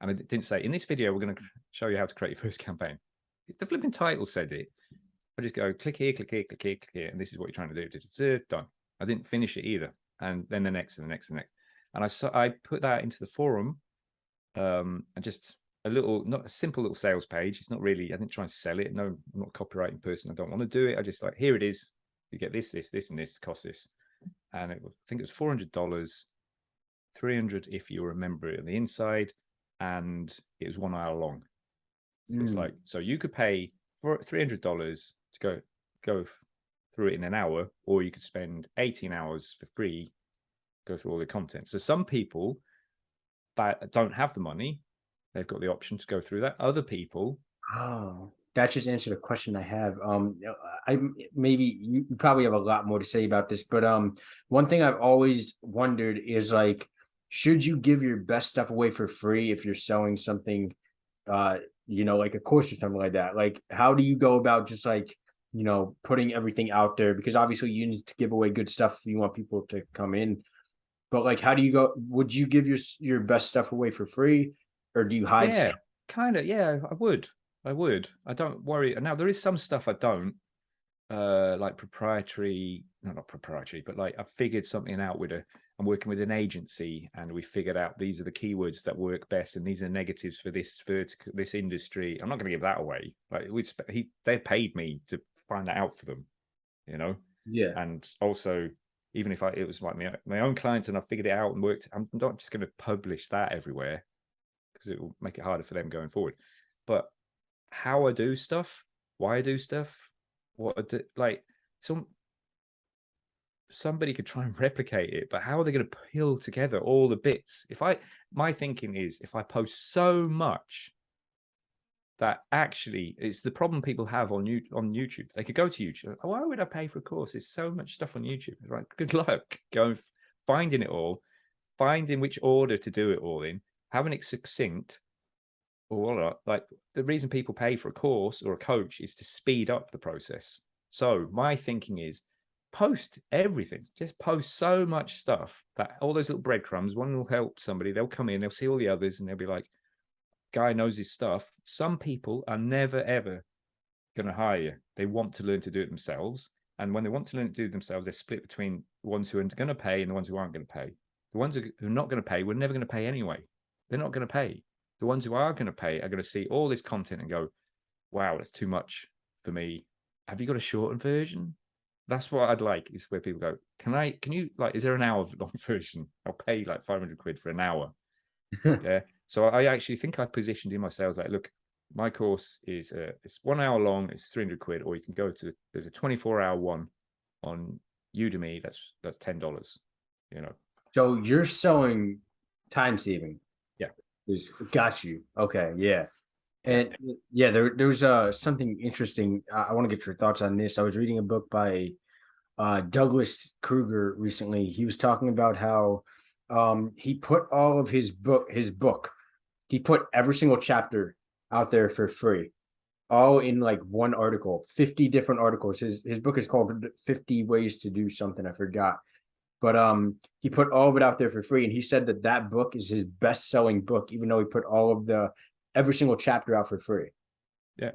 And it didn't say, in this video, we're going to show you how to create your first campaign. The flipping title said it. I just go, click here, click here, click here, click here. And this is what you're trying to do. Done. I didn't finish it either. And then the next and the next and the next. And I put that into the forum, and just a little, not a simple little sales page. It's not really, I didn't try and sell it. No, I'm not a copywriting person. I don't want to do it. I just like, here it is. You get this, this, this, and this, cost this. And I think it was $400, 300 if you remember it on the inside, and it was 1 hour long. So it's like, so you could pay for $300 to go through it in an hour, or you could spend 18 hours for free, go through all the content. So some people that don't have the money, they've got the option to go through that. Other people, Oh, that just answered a question I have. I maybe you probably have a lot more to say about this, but one thing I've always wondered is like, should you give your best stuff away for free if you're selling something, like a course or something like that? Like, how do you go about just like, putting everything out there? Because obviously you need to give away good stuff if you want people to come in. But like, how do you go? Would you give your best stuff away for free, or do you hide yeah, stuff? kind of, yeah, I would. I don't worry. Now there is some stuff I don't, like proprietary, no, not proprietary, but like I figured something out I'm working with an agency, and we figured out these are the keywords that work best, and these are negatives for this vertical, this industry. I'm not going to give that away. Like they paid me to find that out for them, you know. Yeah. And also, even if it was like my own clients and I figured it out and worked, I'm not just going to publish that everywhere, because it will make it harder for them going forward. But how I do stuff, why I do stuff, what I do, like somebody could try and replicate it, but how are they going to pull together all the bits? My thinking is, if I post so much that actually it's the problem people have on YouTube. They could go to YouTube. Why would I pay for a course? There's so much stuff on YouTube. Right? Good luck going finding it all, finding which order to do it all in, having it succinct. Or like the reason people pay for a course or a coach is to speed up the process. So my thinking is, post everything. Just post so much stuff that all those little breadcrumbs, one will help somebody. They'll come in, they'll see all the others, and they'll be like, guy knows his stuff. Some people are never ever going to hire you. They want to learn to do it themselves. And when they want to learn to do it themselves, they're split between the ones who are going to pay and the ones who aren't going to pay. The ones who are not going to pay, we're never going to pay anyway. They're not going to pay. The ones who are going to pay are going to see all this content and go, wow, that's too much for me. Have you got a shortened version? That's what I'd like, is where people go, can you, like, is there an hour long version? I'll pay like 500 quid for an hour. Yeah. So I actually think I positioned in my sales like, look, my course is it's 1 hour long, it's 300 quid, or you can go to, there's a 24-hour one on Udemy, that's $10, you know. So you're selling time saving. Yeah. Got you. Okay. Yeah. Yeah. And yeah, there's something interesting. I want to get your thoughts on this. I was reading a book by Douglas Kruger recently. He was talking about how he put all of his book, he put every single chapter out there for free, all in like one article, 50 different articles. His book is called 50 Ways to Do Something. I forgot. But he put all of it out there for free, and he said that book is his best-selling book, even though he put all of every single chapter out for free. Yeah.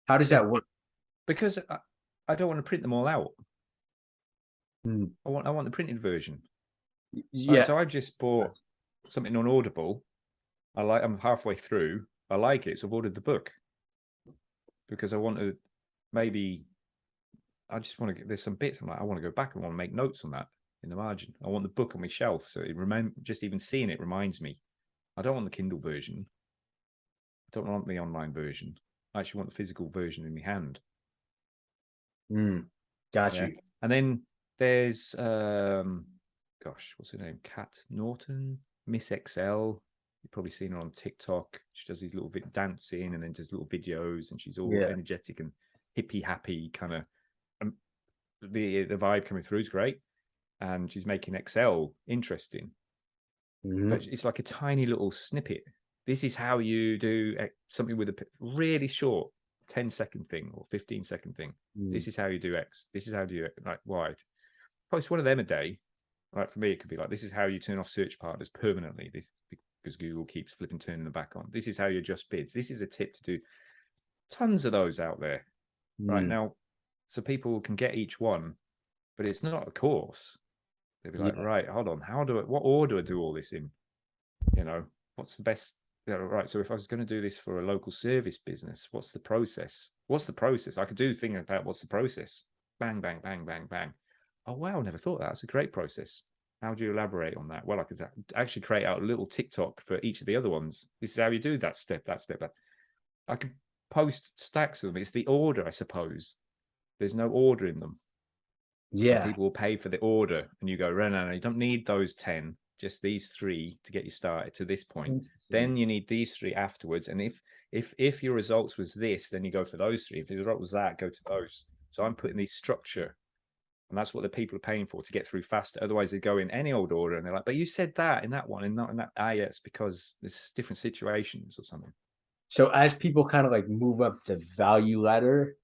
How does that work? Because I don't want to print them all out. Hmm. I want the printed version. Yeah. So I just bought something on Audible. I'm halfway through. I like it, so I've ordered the book, because I want to, maybe I just want to get, there's some bits I'm like, I want to go back and want to make notes on that in the margin. I want the book on my shelf, so just even seeing it reminds me. I don't want the Kindle version. I don't want the online version. I actually want the physical version in my hand. Hmm. Got Yeah. you. And then there's gosh, what's her name? Kat Norton, Miss XL. You've probably seen her on TikTok. She does these little dancing and then does little videos, and she's all Yeah. energetic and hippie happy kind of. Um, the vibe coming through is great, and she's making XL interesting. But Hmm. it's like a tiny little snippet. This is how you do something with a really short 10-second thing or 15-second thing. This is how you do X. This is how you do it. Like, why? Post one of them a day. Like for me, it could be like, this is how you turn off search partners permanently. This because Google keeps flipping turning them back on. This is how you adjust bids. This is a tip to do. Tons of those out there right Mm. now, so people can get each one, but it's not a course. They'll be like, Yeah. right, hold on, what order do I do all this in? You know, what's the best? Right. So if I was going to do this for a local service business, what's the process? What's the process? I could do things about what's the process. Bang, bang, bang, bang, bang. Oh wow, never thought that. That's a great process. How do you elaborate on that? Well, I could actually create out a little TikTok for each of the other ones. This is how you do that step, that step. I could post stacks of them. It's the order, I suppose. There's no order in them, and Yeah. people will pay for the order. And you go, no, you don't need those 10, just these 3 to get you started to this point. Interesting. Then you need these 3 afterwards. And if your results was this, then you go for those 3. If the result was that, go to those. So I'm putting these structure, and that's what the people are paying for, to get through faster. Otherwise, they go in any old order, and they're like, "But you said that in that one, and not in that." Ah, yeah, it's because there's different situations or something. So as people kind of like move up the value ladder,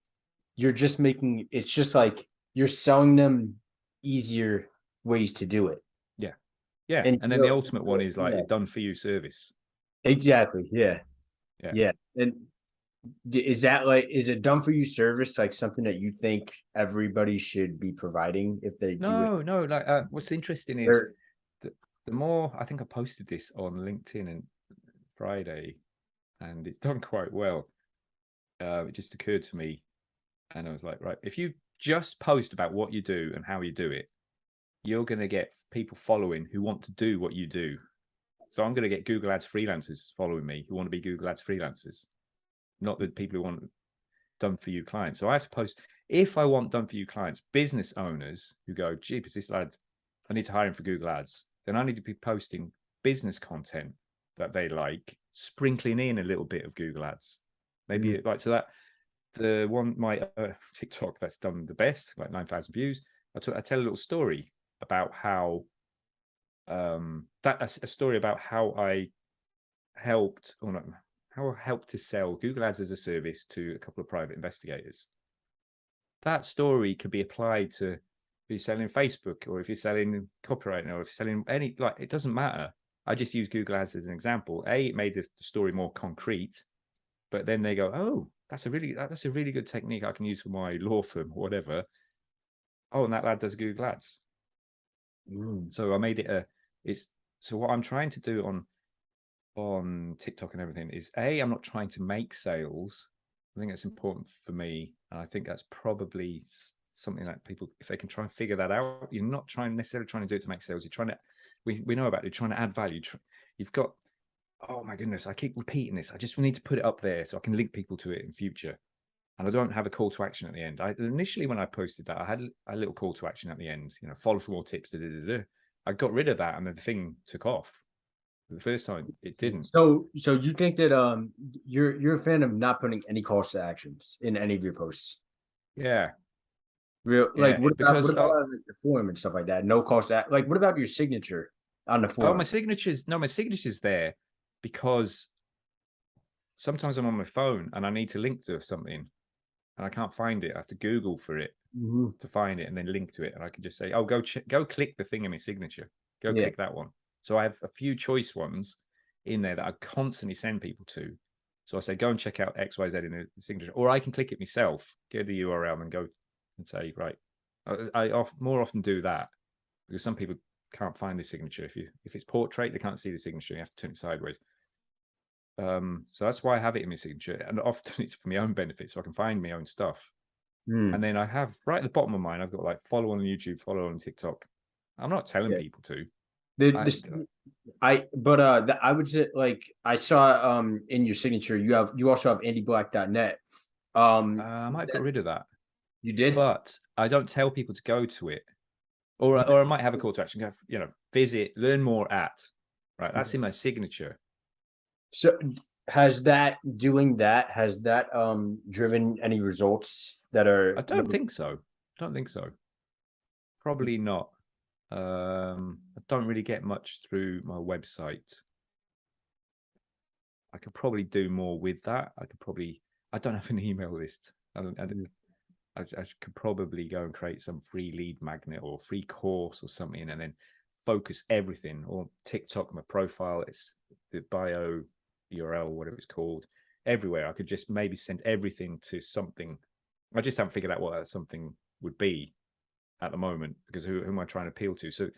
you're just making it's just like you're selling them easier ways to do it. Yeah, yeah. And And then the ultimate one is like yeah, a done for you service. exactly. Yeah. Yeah. Yeah. And is that like is a done for you service like something that you think everybody should be providing if they do it? No. Like, what's interesting is Or, the more I think I posted this on LinkedIn and Friday, and it's done quite well. It just occurred to me, and I was like, right, if you just post about what you do and how you do it, you're going to get people following who want to do what you do. So I'm going to get Google Ads freelancers following me who want to be Google Ads freelancers, not the people who want done for you clients. So I have to post, if I want done for you clients, business owners who go, jeepers, this lad, I need to hire him for Google Ads. Then I need to be posting business content that they like, sprinkling in a little bit of Google Ads. Maybe like, so that the one, my TikTok that's done the best, like 9,000 views, I tell a little story about how, a story about how I helped, or not, how I helped to sell Google Ads as a service to a couple of private investigators. That story could be applied to if you're selling Facebook, or if you're selling copyright, or if you're selling any, like, it doesn't matter. I just use Google Ads as an example. It made the story more concrete, but then they go, oh, that's a really good technique I can use for my law firm or whatever. Oh, and that lad does Google Ads. So I made it so what I'm trying to do on TikTok and everything is, I'm not trying to make sales. I think that's important for me, and I think that's probably something that people, if they can try and figure that out, you're not necessarily trying to do it to make sales. You're trying to, we know about it, you're trying to add value. You've got, oh my goodness, I keep repeating this. I just need to put it up there so I can link people to it in future. And I don't have a call to action at the end. Initially, when I posted that, I had a little call to action at the end. Follow for more tips. I got rid of that, and then the thing took off. The first time it didn't. so you think that you're a fan of not putting any calls to actions in any of your posts? Yeah, Real like yeah. what Because about like the forum and stuff like that? No calls to like what about your signature on the oh, my forum? signature's there because sometimes I'm on my phone and I need to link to something and I can't find it. I have to Google for it to find it and then link to it, and I can just say, oh, go click the thing in my signature. Go Yeah. click that one. So I have a few choice ones in there that I constantly send people to. So I say, go and check out XYZ in the signature, or I can click it myself, get the URL, and go and say, right. I more often do that because some people can't find the signature. If it's portrait, they can't see the signature. You have to turn it sideways. So that's why I have it in my signature, and often it's for my own benefit, so I can find my own stuff. And then I have right at the bottom of mine, I've got like follow on YouTube, follow on TikTok. I'm not telling Yeah. people to. I would say like I saw in your signature you also have andyblack.net. I might have got rid of that. You did? but I don't tell people to go to it. Or I might have a call to action, go, visit, learn more at, right? That's in my signature. So has that doing that has that driven any results that I are don't think so. I don't think so. Probably not. I don't really get much through my website. I could probably do more with that. I don't have an email list. I could probably go and create some free lead magnet or free course or something, and then focus everything. Or TikTok, my profile, it's the bio URL, whatever it's called, everywhere. I could just maybe send everything to something. I just haven't figured out what that something would be at the moment, because who am I trying to appeal to? So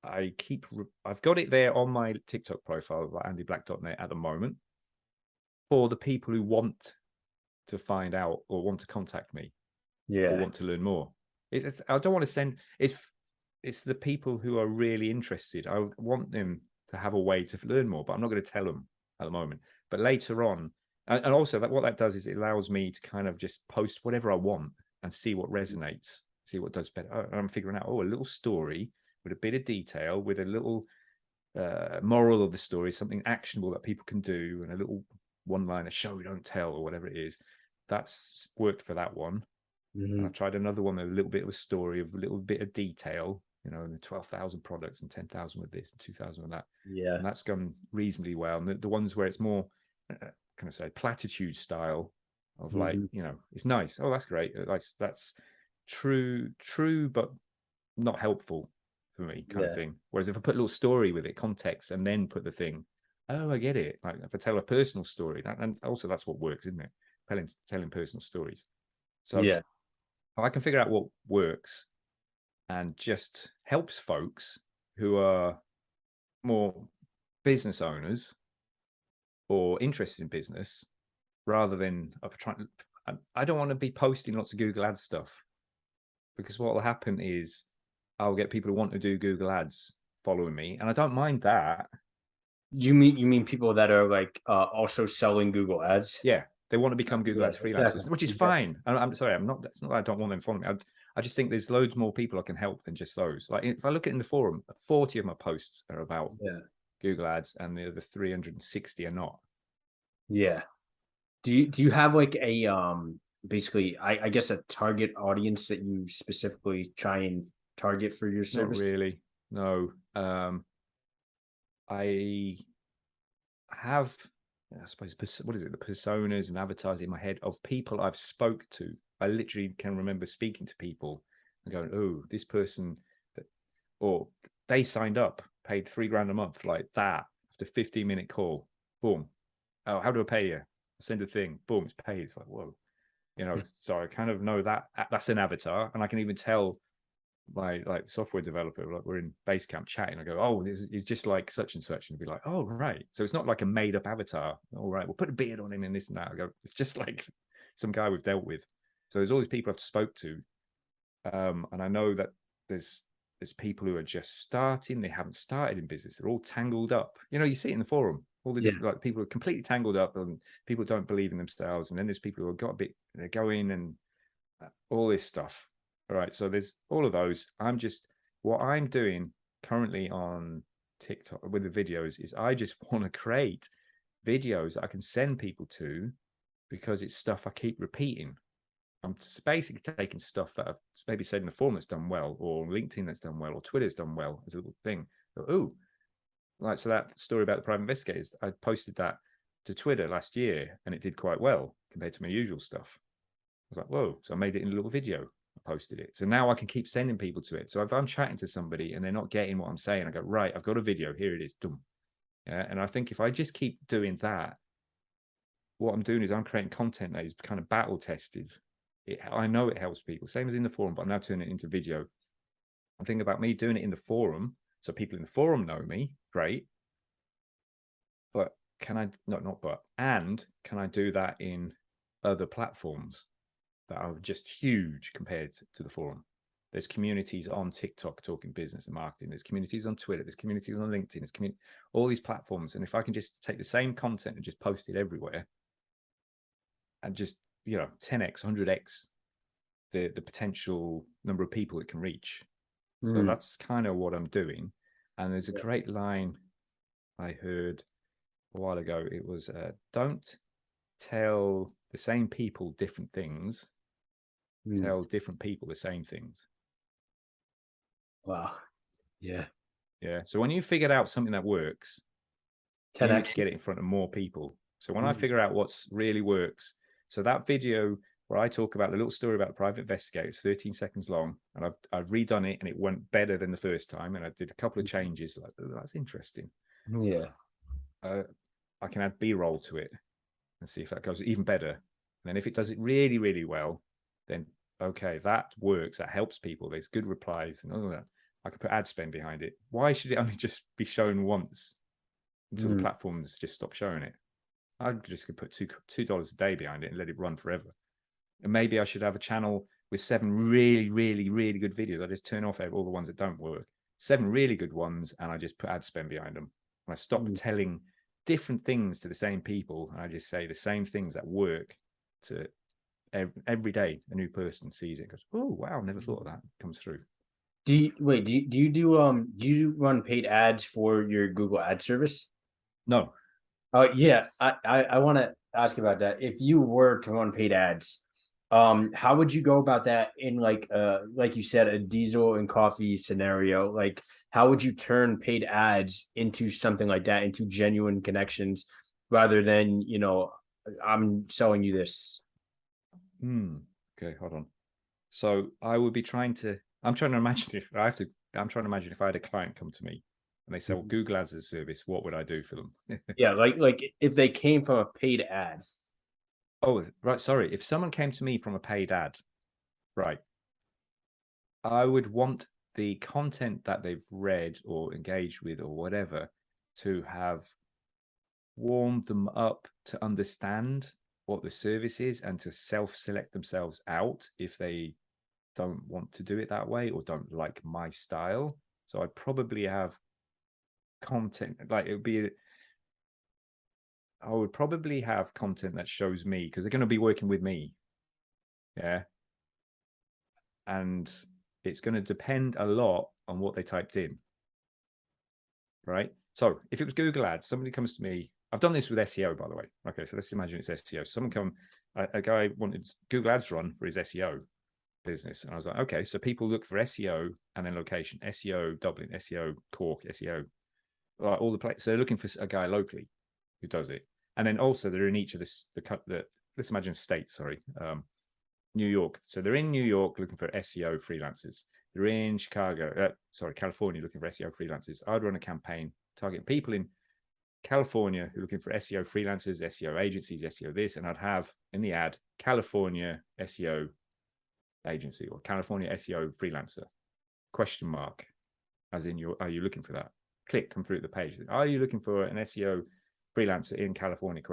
I've got it there on my TikTok profile, like andyblack.net at the moment, for the people who want to find out or want to contact me or want to learn more. I don't want to send. It's the people who are really interested. I want them to have a way to learn more, but I'm not going to tell them at the moment. But later on, and also what that does is it allows me to kind of just post whatever I want and see what resonates, see what does better. I'm figuring out, a little story with a bit of detail, with a little moral of the story, something actionable that people can do, and a little one-liner, show don't tell, or whatever it is. That's worked for that one. And I tried another one with a little bit of a story, of a little bit of detail, and the 12,000 products and 10,000 with this and 2,000 with that. Yeah. And that's gone reasonably well. And the ones where it's more, can I say, platitude style of like, it's nice. Oh, that's great. That's true, but not helpful for me, kind of thing. Whereas if I put a little story with it, context, and then put the thing, oh, I get it. Like if I tell a personal story, and also that's what works, isn't it? Telling personal stories. So Yeah. I can figure out what works and just helps folks who are more business owners or interested in business, rather than of trying. I don't want to be posting lots of Google Ads stuff, because what will happen is I'll get people who want to do Google Ads following me, and I don't mind that. You mean people that are like also selling Google Ads? Yeah, they want to become Google Yeah, Ads freelancers, exactly. which is Exactly. fine. I'm sorry, I'm not. It's not that I don't want them following me. I just think there's loads more people I can help than just those. Like if I look at in the forum, 40 of my posts are about Google Ads, and the other 360 are not. Yeah. Do you have like a basically I guess a target audience that you specifically try and target for your Not service? really. No. I have, I suppose, what is it? The personas and avatars in my head of people I've spoke to. I literally can remember speaking to people and going, "Oh, this person," or they signed up, paid $3,000 a month, like that. After 15-minute call, boom. Oh, how do I pay you? Send a thing, boom, it's paid. It's like, whoa, So I kind of know that that's an avatar, and I can even tell my like software developer, like we're in Basecamp chatting, I go, oh, this is just like such and such, and be like, oh, right. So it's not like a made up avatar. All right, we'll put a beard on him and this and that. I go, it's just like some guy we've dealt with. So there's always people I've spoke to, and I know that there's people who are just starting. They haven't started in business. They're all tangled up. You see it in the forum. All the different like people are completely tangled up, and people don't believe in themselves. And then there's people who have got a bit. They're going and all this stuff. All right. So there's all of those. What I'm doing currently on TikTok with the videos is I just want to create videos that I can send people to, because it's stuff I keep repeating. I'm basically taking stuff that I've maybe said in the forum that's done well, or LinkedIn that's done well, or Twitter's done well as a little thing. Oh, so that story about the private investigators, I posted that to Twitter last year, and it did quite well compared to my usual stuff. I was like, whoa. So I made it in a little video. I posted it. So now I can keep sending people to it. So if I'm chatting to somebody and they're not getting what I'm saying, I go, right, I've got a video. Here it is. Done. Yeah. And I think if I just keep doing that, what I'm doing is I'm creating content that is kind of battle tested. I know it helps people. Same as in the forum, but I'm now turning it into video. I'm thinking about me doing it in the forum, so people in the forum know me. Great. But can I can I do that in other platforms that are just huge compared to the forum? There's communities on TikTok talking business and marketing. There's communities on Twitter. There's communities on LinkedIn. There's all these platforms. And if I can just take the same content and just post it everywhere, and just 10x, 100x the potential number of people it can reach. So Mm. that's kind of what I'm doing. And there's a great line I heard a while ago. It was, don't tell the same people different things, tell different people the same things. Wow. Yeah. Yeah. So when you figured out something that works, you need to 10x. get it in front of more people. So when I figure out what's really works, so that video where I talk about the little story about the private investigator, it's 13 seconds long, and I've redone it and it went better than the first time, and I did a couple of changes. Like, oh, that's interesting. Yeah. I can add B-roll to it and see if that goes even better. And then if it does it really, really well, then okay, that works. That helps people. There's good replies and all of that. I could put ad spend behind it. Why should it only just be shown once until the platforms just stop showing it? I just could put $2 a day behind it and let it run forever. And maybe I should have a channel with 7 really, really, really good videos. I just turn off all the ones that don't work. 7 really good ones, and I just put ad spend behind them. And I stop telling different things to the same people, and I just say the same things that work to every day. A new person sees it, goes, "Oh wow, never thought of that." Comes through. Do you run paid ads for your Google ad service? No. Oh yeah, I want to ask about that. If you were to run paid ads, how would you go about that in like you said, a diesel and coffee scenario? Like, how would you turn paid ads into something like that, into genuine connections, rather than, I'm selling you this? Okay, hold on. So I would be trying to. I'm trying to imagine if I have to. I'm trying to imagine if I had a client come to me and they say, "Well, Google Ads as a service, what would I do for them?" Yeah, like if they came from a paid ad. Oh, right. Sorry. If someone came to me from a paid ad, right, I would want the content that they've read or engaged with or whatever to have warmed them up to understand what the service is and to self-select themselves out if they don't want to do it that way or don't like my style. So I'd probably have content like I would probably have content that shows me because they're going to be working with me. Yeah. And it's going to depend a lot on what they typed in. Right. So if it was Google Ads, somebody comes to me. I've done this with SEO, by the way. Okay. So let's imagine it's SEO. A guy wanted Google Ads run for his SEO business. And I was like, okay, so people look for SEO and then location, SEO Dublin, SEO Cork, SEO, all the places. So they're looking for a guy locally who does it. And then also they're in each of let's imagine states, New York. So they're in New York looking for SEO freelancers. They're in California looking for SEO freelancers. I'd run a campaign targeting people in California who are looking for SEO freelancers, SEO agencies, SEO this, and I'd have in the ad California SEO agency or California SEO freelancer, ? As in, are you looking for that? Click, come through the page. Are you looking for an SEO freelancer in California? ?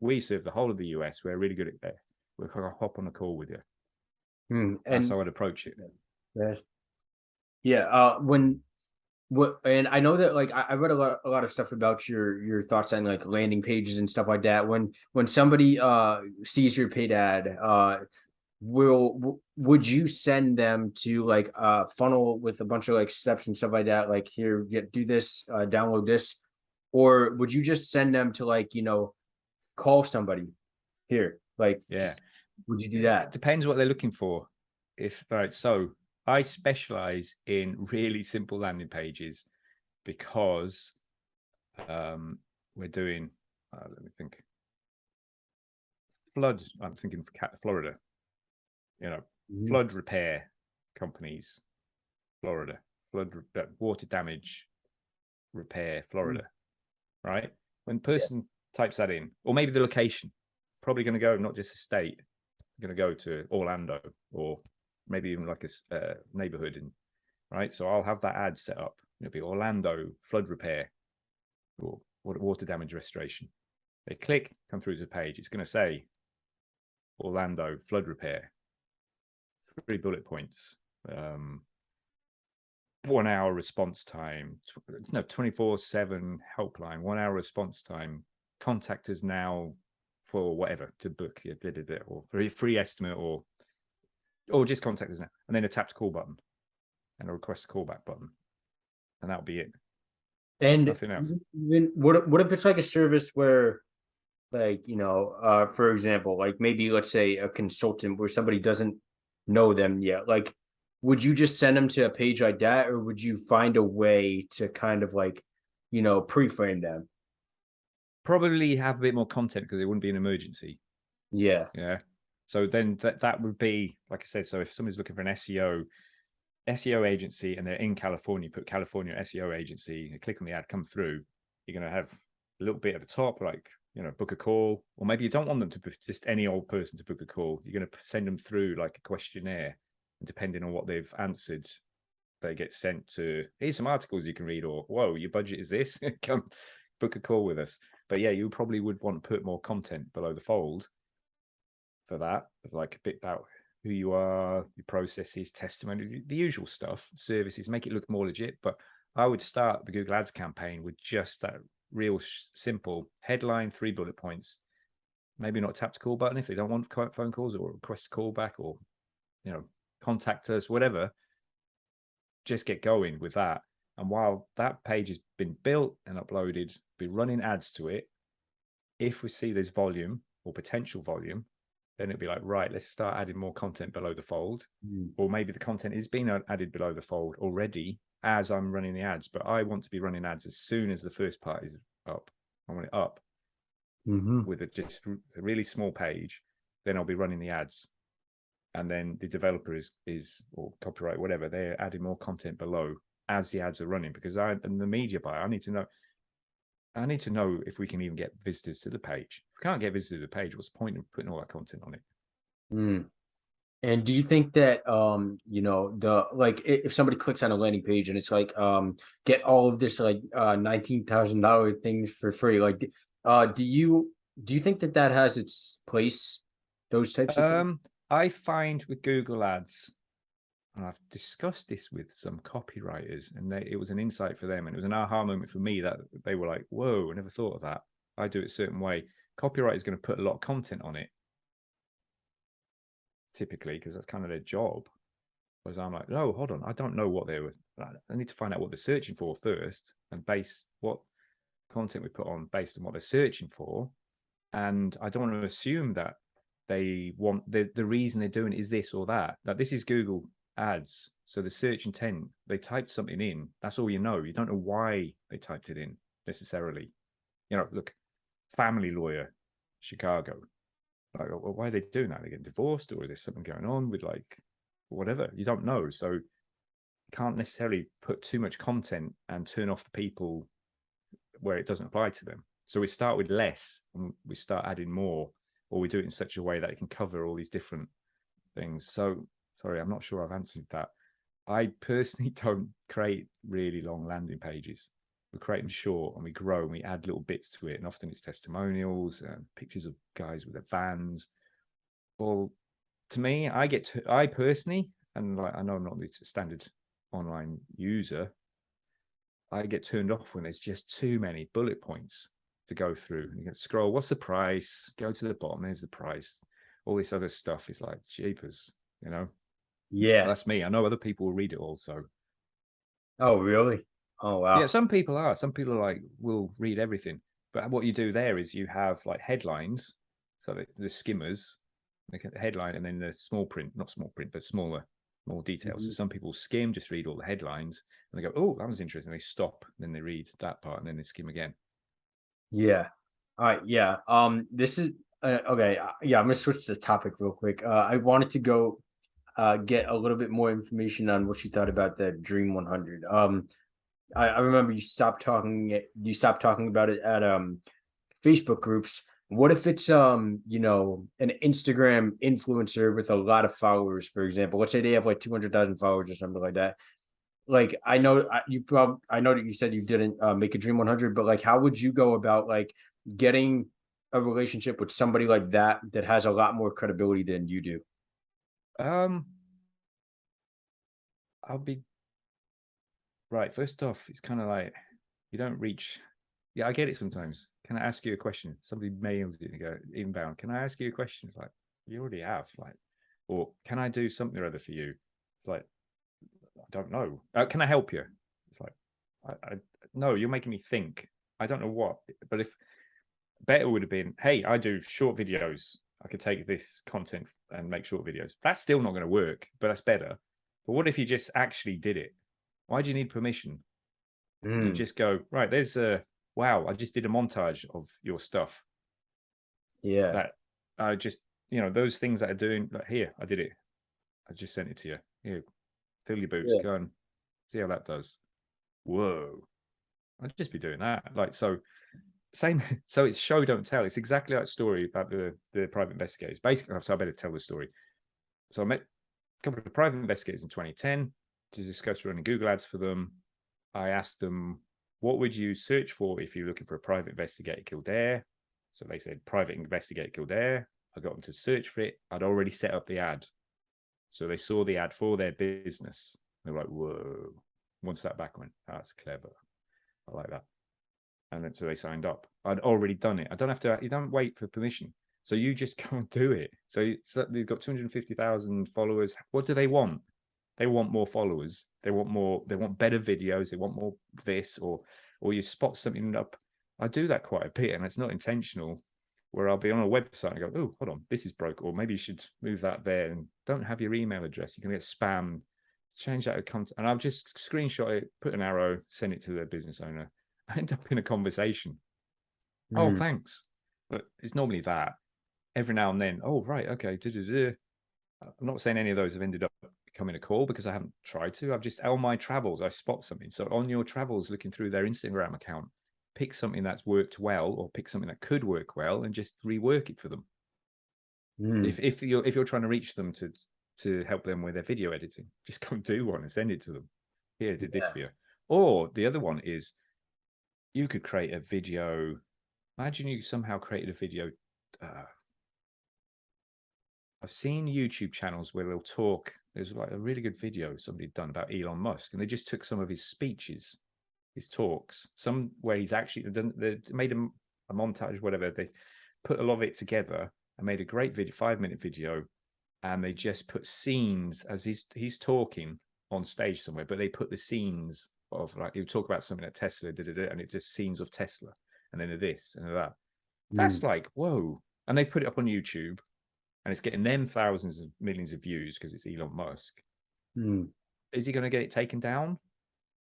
We serve the whole of the US. We're really good at that. We'll hop on a call with you. That's how I'd approach it. Yeah. And I know that I read a lot of stuff about your thoughts on like landing pages and stuff like that. When somebody sees your paid ad, would you send them to like a funnel with a bunch of like steps and stuff like that? Like, here, do this, download this, or would you just send them to call somebody here? Like, Yeah. would you do It that? depends what they're looking for. So I specialize in really simple landing pages because we're doing, let me think, flood. I'm thinking for Florida, flood repair companies, Florida, water damage repair, Florida, right? When person types that in, or maybe the location, probably going to go not just a state, going to go to Orlando or maybe even like a neighborhood, right? So I'll have that ad set up. It'll be Orlando flood repair or water damage restoration. They click, come through to the page. It's going to say Orlando flood repair, 3 bullet points, 1 hour response time, 24/7 helpline, 1 hour response time. Contact us now for whatever to book or for a free estimate or or just contact us now, and then a tap to call button and a request a callback button, and that'll be it. And Nothing else. even what if it's like a service where, like, for example, like maybe let's say a consultant where somebody doesn't know them yet, like, would you just send them to a page like that, or would you find a way to kind of like, pre-frame them? Probably have a bit more content because it wouldn't be an emergency. Yeah. Yeah. So then that would be, like I said, so if somebody's looking for an SEO agency and they're in California, put California SEO agency, you click on the ad, come through, you're going to have a little bit at the top, like, book a call, or maybe you don't want them to just any old person to book a call. You're going to send them through like a questionnaire, and depending on what they've answered, they get sent to, here's some articles you can read, or whoa, your budget is this, come book a call with us. But yeah, you probably would want to put more content below the fold for that, like a bit about who you are, your processes, testimony, the usual stuff, services, make it look more legit. But I would start the Google Ads campaign with just that real simple headline, 3 bullet points, maybe not tap to call button if they don't want phone calls, or request a call back, or contact us, whatever. Just get going with that. And while that page has been built and uploaded, be running ads to it. If we see there's volume or potential volume, then it'd be like, right, let's start adding more content below the fold. Or maybe the content is being added below the fold already as I'm running the ads, but I want to be running ads as soon as the first part is up. I want it up with just a really small page. Then I'll be running the ads, and then the developer is or copyright, whatever, they're adding more content below as the ads are running. Because and the media buyer, I need to know if we can even get visitors to the page. If we can't get visitors to the page, what's the point of putting all that content on it? And do you think that the like if somebody clicks on a landing page and it's like get all of this like $19,000 things for free, like do you think that that has its place, those types of things? I find with Google Ads, and I've discussed this with some copywriters, and it was an insight for them, and it was an aha moment for me that they were like, whoa, I never thought of that. I do it a certain way. Copywriter is going to put a lot of content on it, typically, because that's kind of their job. Whereas I'm like, no, hold on, I don't know what they were. I need to find out what they're searching for first, and base what content we put on based on what they're searching for. And I don't want to assume that they want the reason they're doing it is this or that. That this is Google Ads, so the search intent, they typed something in. That's all you know. You don't know why they typed it in necessarily. Look, family lawyer, Chicago. Like, well, why are they doing that? They're getting divorced, or is there something going on with like whatever? You don't know, so you can't necessarily put too much content and turn off the people where it doesn't apply to them. So we start with less and we start adding more, or we do it in such a way that it can cover all these different things. So sorry, I'm not sure I've answered that. I personally don't create really long landing pages. We create them short and we grow and we add little bits to it. And often it's testimonials and pictures of guys with their vans. Well, to me, I personally, and like, I know I'm not the standard online user, I get turned off when there's just too many bullet points to go through. And you can scroll, what's the price? Go to the bottom, there's the price. All this other stuff is like jeepers, Yeah. That's me. I know other people will read it also. Oh, really? Oh, Yeah, wow. some people are. Some people are like, will read everything. But what you do there is you have like headlines. So the skimmers, the headline, and then the small print, not small print, but smaller, more details. So some people skim, just read all the headlines, and they go, oh, that was interesting. They stop, then they read that part, and then they skim again. Yeah. All right. Yeah. This is okay. Yeah, I'm gonna switch the topic real quick. I wanted to go get a little bit more information on what you thought about the Dream 100. I remember you stopped talking about it at Facebook groups. What if it's an Instagram influencer with a lot of followers, for example? Let's say they have like 200,000 followers or something like that. Like, I know that you said you didn't make a Dream 100, but like how would you go about like getting a relationship with somebody like that that has a lot more credibility than you do? Um, I'll be right. First off, it's kind of like you don't reach. Yeah, I get it sometimes. Can I ask you a question? Somebody mails you and go inbound. Can I ask you a question? It's like, you already have. Like, or can I do something or other for you? It's like, I don't know. Can I help you? It's like, I no, you're making me think. I don't know what. But if better would have been, hey, I do short videos. I could take this content and make short videos. That's still not going to work, but that's better. But what if you just actually did it? Why do you need permission? You just go, right, there's wow, I just did a montage of your stuff. Yeah. That I just, those things that are doing, like, here, I did it. I just sent it to you. Here, fill your boots, Yeah. go and see how that does. Whoa. I'd just be doing that. Like, so same, so it's show, don't tell. It's exactly like story about the private investigators. Basically, so I better tell the story. So I met a couple of private investigators in 2010 to discuss running Google ads for them. I asked them, what would you search for if you're looking for a private investigator Kildare? So they said private investigator Kildare. I got them to search for it. I'd already set up the ad. So they saw the ad for their business. They were like, whoa. Once that back went, that's clever. I like that. And then so they signed up. I'd already done it. I don't have to, you don't wait for permission. So you just go and do it. So they've got 250,000 followers. What do they want? They want more followers. They want better videos. They want more this, or you spot something up. I do that quite a bit, and it's not intentional, where I'll be on a website and go, oh, hold on, this is broke, or maybe you should move that there, and don't have your email address. You can get spam. Change that account, and I'll just screenshot it, put an arrow, send it to the business owner. I end up in a conversation. Oh, thanks. But it's normally that. Every now and then, oh, right, okay. I'm not saying any of those have ended up becoming a call because I haven't tried to. I've just, on my travels, I spot something. So on your travels, looking through their Instagram account, pick something that's worked well, or pick something that could work well, and just rework it for them. If you're trying to reach them to help them with their video editing, just go and do one and send it to them. Here, I did this for you. Or the other one is, you could create a video. Imagine you somehow created a video. I've seen YouTube channels where they'll talk. There's like a really good video somebody done about Elon Musk, and they just took some of his speeches, his talks, some where he's actually they made a montage, whatever. They put a lot of it together and made a great video, 5-minute video, and they just put scenes as he's talking on stage somewhere, but they put the scenes of, like, he would talk about something at Tesla, and it just scenes of Tesla, and then this and that. That's like, whoa. And they put it up on YouTube, and it's getting them thousands of millions of views because it's Elon Musk. Is he going to get it taken down?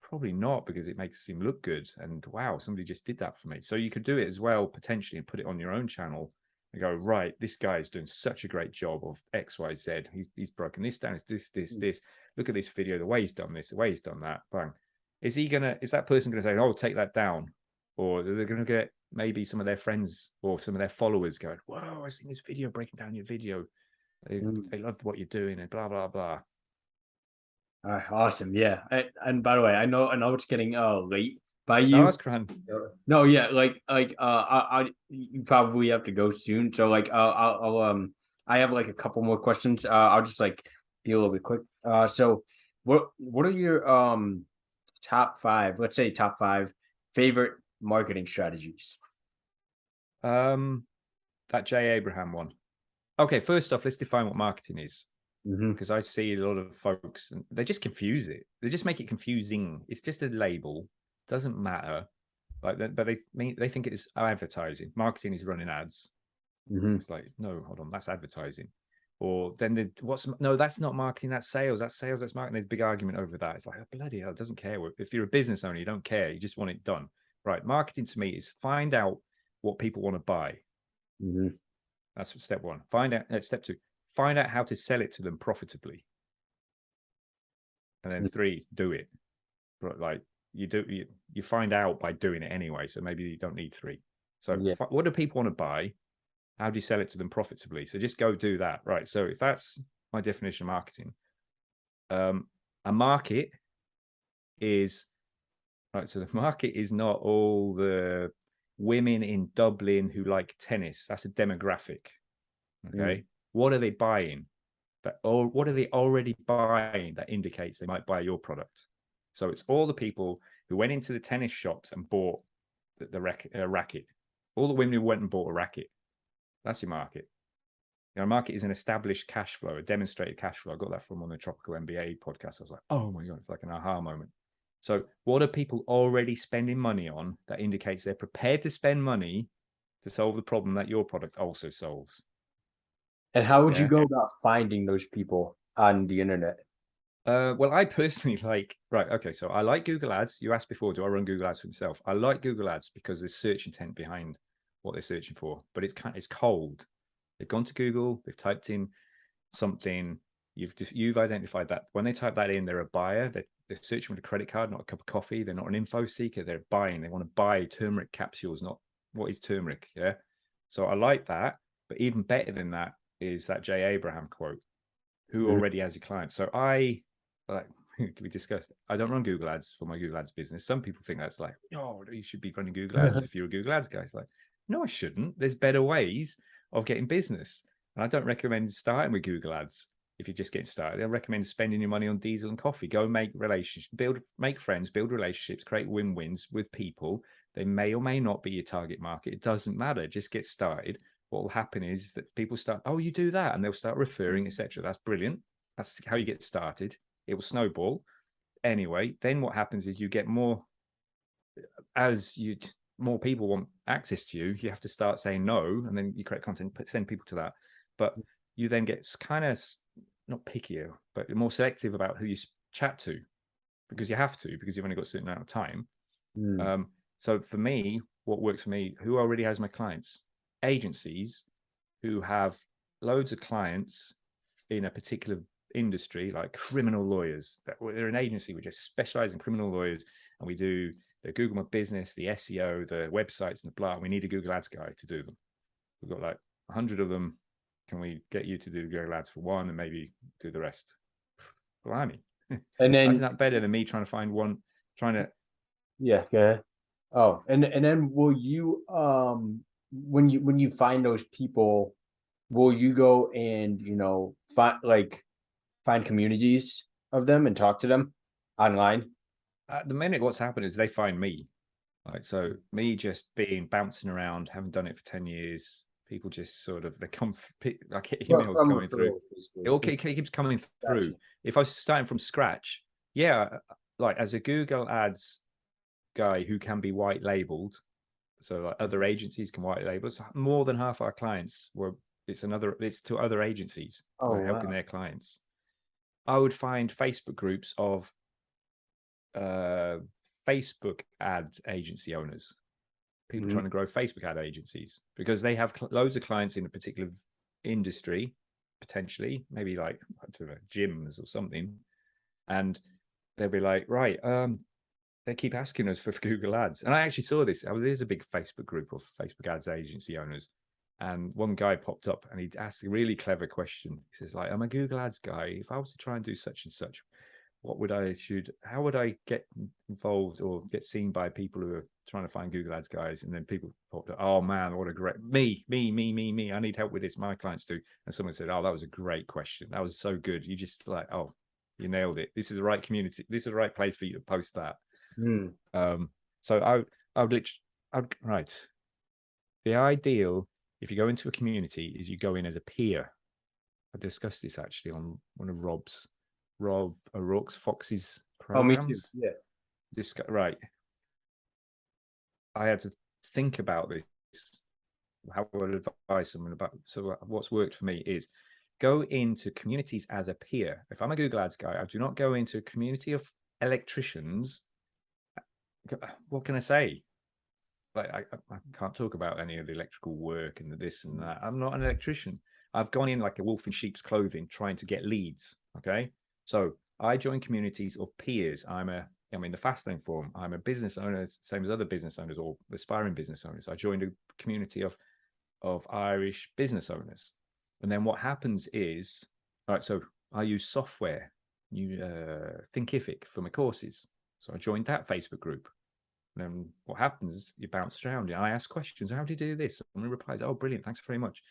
Probably not, because it makes him look good. And wow, somebody just did that for me. So you could do it as well, potentially, and put it on your own channel and go, right, this guy is doing such a great job of X, Y, Z. He's broken this down. It's this. Look at this video, the way he's done this, the way he's done that. Bang. Is that person going to say, oh, take that down? Or they're going to get maybe some of their friends or some of their followers going, whoa, I've seen this video breaking down your video. They love what you're doing, and blah, blah, blah. All right, awesome. Yeah. And by the way, I know it's getting late by No, you. that's grand. No, yeah, you probably have to go soon. So like I have like a couple more questions. I'll just like be a little bit quick. So what are your top 5, let's say top 5 favorite marketing strategies? That Jay Abraham one. Okay, first off, let's define what marketing is. Because I see a lot of folks, and they just confuse it. They just make it confusing. It's just a label. Doesn't matter. Like, but they think it's advertising. Marketing is running ads. It's like, no, hold on, that's advertising. Or then no, that's not marketing. That's sales. That's sales. That's marketing. There's a big argument over that. It's like, oh, bloody hell, it doesn't care. If you're a business owner, you don't care. You just want it done. Right. Marketing to me is find out what people want to buy. That's step 1. Find out. Step 2. Find out how to sell it to them profitably. And then 3, do it. Like, you find out by doing it anyway. So maybe you don't need 3. So what do people want to buy? How do you sell it to them profitably? So just go do that. Right. So if that's my definition of marketing, a market is, right. So the market is not all the women in Dublin who like tennis. That's a demographic. Okay. What are they buying? Or what are they already buying that indicates they might buy your product? So it's all the people who went into the tennis shops and bought the racket. All the women who went and bought a racket. That's your market. market is an established cash flow, a demonstrated cash flow. I got that from on the Tropical MBA podcast. I was like, oh my God, it's like an aha moment. So what are people already spending money on that indicates they're prepared to spend money to solve the problem that your product also solves? And how would you Yeah. go about finding those people on the internet? Well, I personally okay, so I like Google Ads. You asked before, do I run Google Ads for myself? I like Google Ads because there's search intent behind what they're searching for, but it's cold. They've gone to Google, they've typed in something, you've identified that when they type that in, they're a buyer. They're searching with a credit card, not a cup of coffee. They're not an info seeker. They're buying. They want to buy turmeric capsules, not what is turmeric. Yeah. So I like that. But even better than that is that Jay Abraham quote, who Mhm. already has a client. So I like we discussed, I don't run Google Ads for my Google Ads business. Some people think that's like, oh, you should be running Google Ads if you're a Google Ads guy. It's like, no, I shouldn't. There's better ways of getting business. And I don't recommend starting with Google Ads if you're just getting started. I recommend spending your money on diesel and coffee. Go make relationships, make friends, build relationships, create win-wins with people. They may or may not be your target market. It doesn't matter. Just get started. What will happen is that people start, oh, you do that, and they'll start referring, etc. That's brilliant. That's how you get started. It will snowball. Anyway, then what happens is you get more, more people want access to you, you have to start saying no, and then you create content, send people to that. But you then get kind of not pickier, but more selective about who you chat to, because you have to, because you've only got a certain amount of time. Mm. So for me, what works for me, who already has my clients? Agencies who have loads of clients in a particular industry, like criminal lawyers. They're an agency which just specialize in criminal lawyers, and we do the Google My Business, the SEO, the websites, and the blah. We need a Google Ads guy to do them. We've got like 100 of them. Can we get you to do Google Ads for one and maybe do the rest? Blimey. And Isn't then, that better than me trying to find one, trying to yeah, go ahead. Oh, and then will you when you find those people, will you go and find communities of them and talk to them online? at the minute what's happened is they find me. Like, so me just being bouncing around, haven't done it for 10 years. People just sort of, they come, I get Well, emails from coming through. referrals, basically. It keeps coming through. Gotcha. If I was starting from scratch, yeah, like as a Google Ads guy who can be white labeled, so like other agencies can white label us. More than half our clients were, it's to other agencies. Oh We're helping wow. their clients. I would find Facebook groups of Facebook ad agency owners, people Mhm. trying to grow Facebook ad agencies, because they have loads of clients in a particular industry, potentially, maybe like, I don't know, gyms or something. And they'll be like, right, they keep asking us for Google Ads. And I actually saw this. There's a big Facebook group of Facebook ads agency owners. And one guy popped up and he asked a really clever question. He says, like, I'm a Google Ads guy. If I was to try and do such and such, how would I get involved or get seen by people who are trying to find Google Ads guys? And then people popped up, oh man, what a great, me. I need help with this. My clients do. And someone said, oh, that was a great question. That was so good. You just like, oh, you nailed it. This is the right community. This is the right place for you to post that. Mm. So I would literally, right. The ideal, if you go into a community, is you go in as a peer. I discussed this actually on one of Rob O'Rourke's Fox's Oh, me too. programs. Yeah. Right. I had to think about this. How I would advise someone about. So what's worked for me is go into communities as a peer. If I'm a Google Ads guy, I do not go into a community of electricians. What can I say? Like I can't talk about any of the electrical work and the this and that. I'm not an electrician. I've gone in like a wolf in sheep's clothing trying to get leads. Okay. So I join communities of peers. I'm in the Fastlane forum. I'm a business owner, same as other business owners or aspiring business owners. I joined a community of Irish business owners. And then what happens is, all right, so I use software, Thinkific for my courses. So I joined that Facebook group. And then what happens is you bounce around. I ask questions. How do you do this? Someone replies, oh, brilliant. Thanks very much.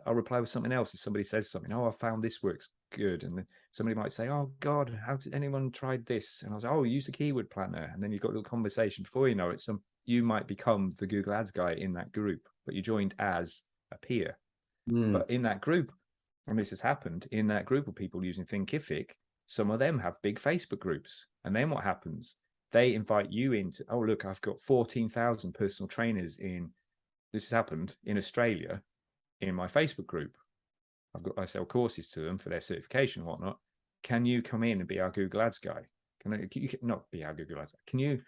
I'll reply with something else. If somebody says something, oh, I found this works good. And then somebody might say, oh, God, how did anyone tried this? And I was like, oh, use a keyword planner. And then you've got a little conversation. Before you know it, you might become the Google Ads guy in that group, but you joined as a peer. Mm. But in that group, and this has happened, in that group of people using Thinkific, some of them have big Facebook groups. And then what happens? They invite you into, oh, look, I've got 14,000 personal trainers in, this has happened in Australia in my Facebook group. I sell courses to them for their certification and whatnot. Can you come in and be our Google Ads guy? Can you not be our Google Ads? Can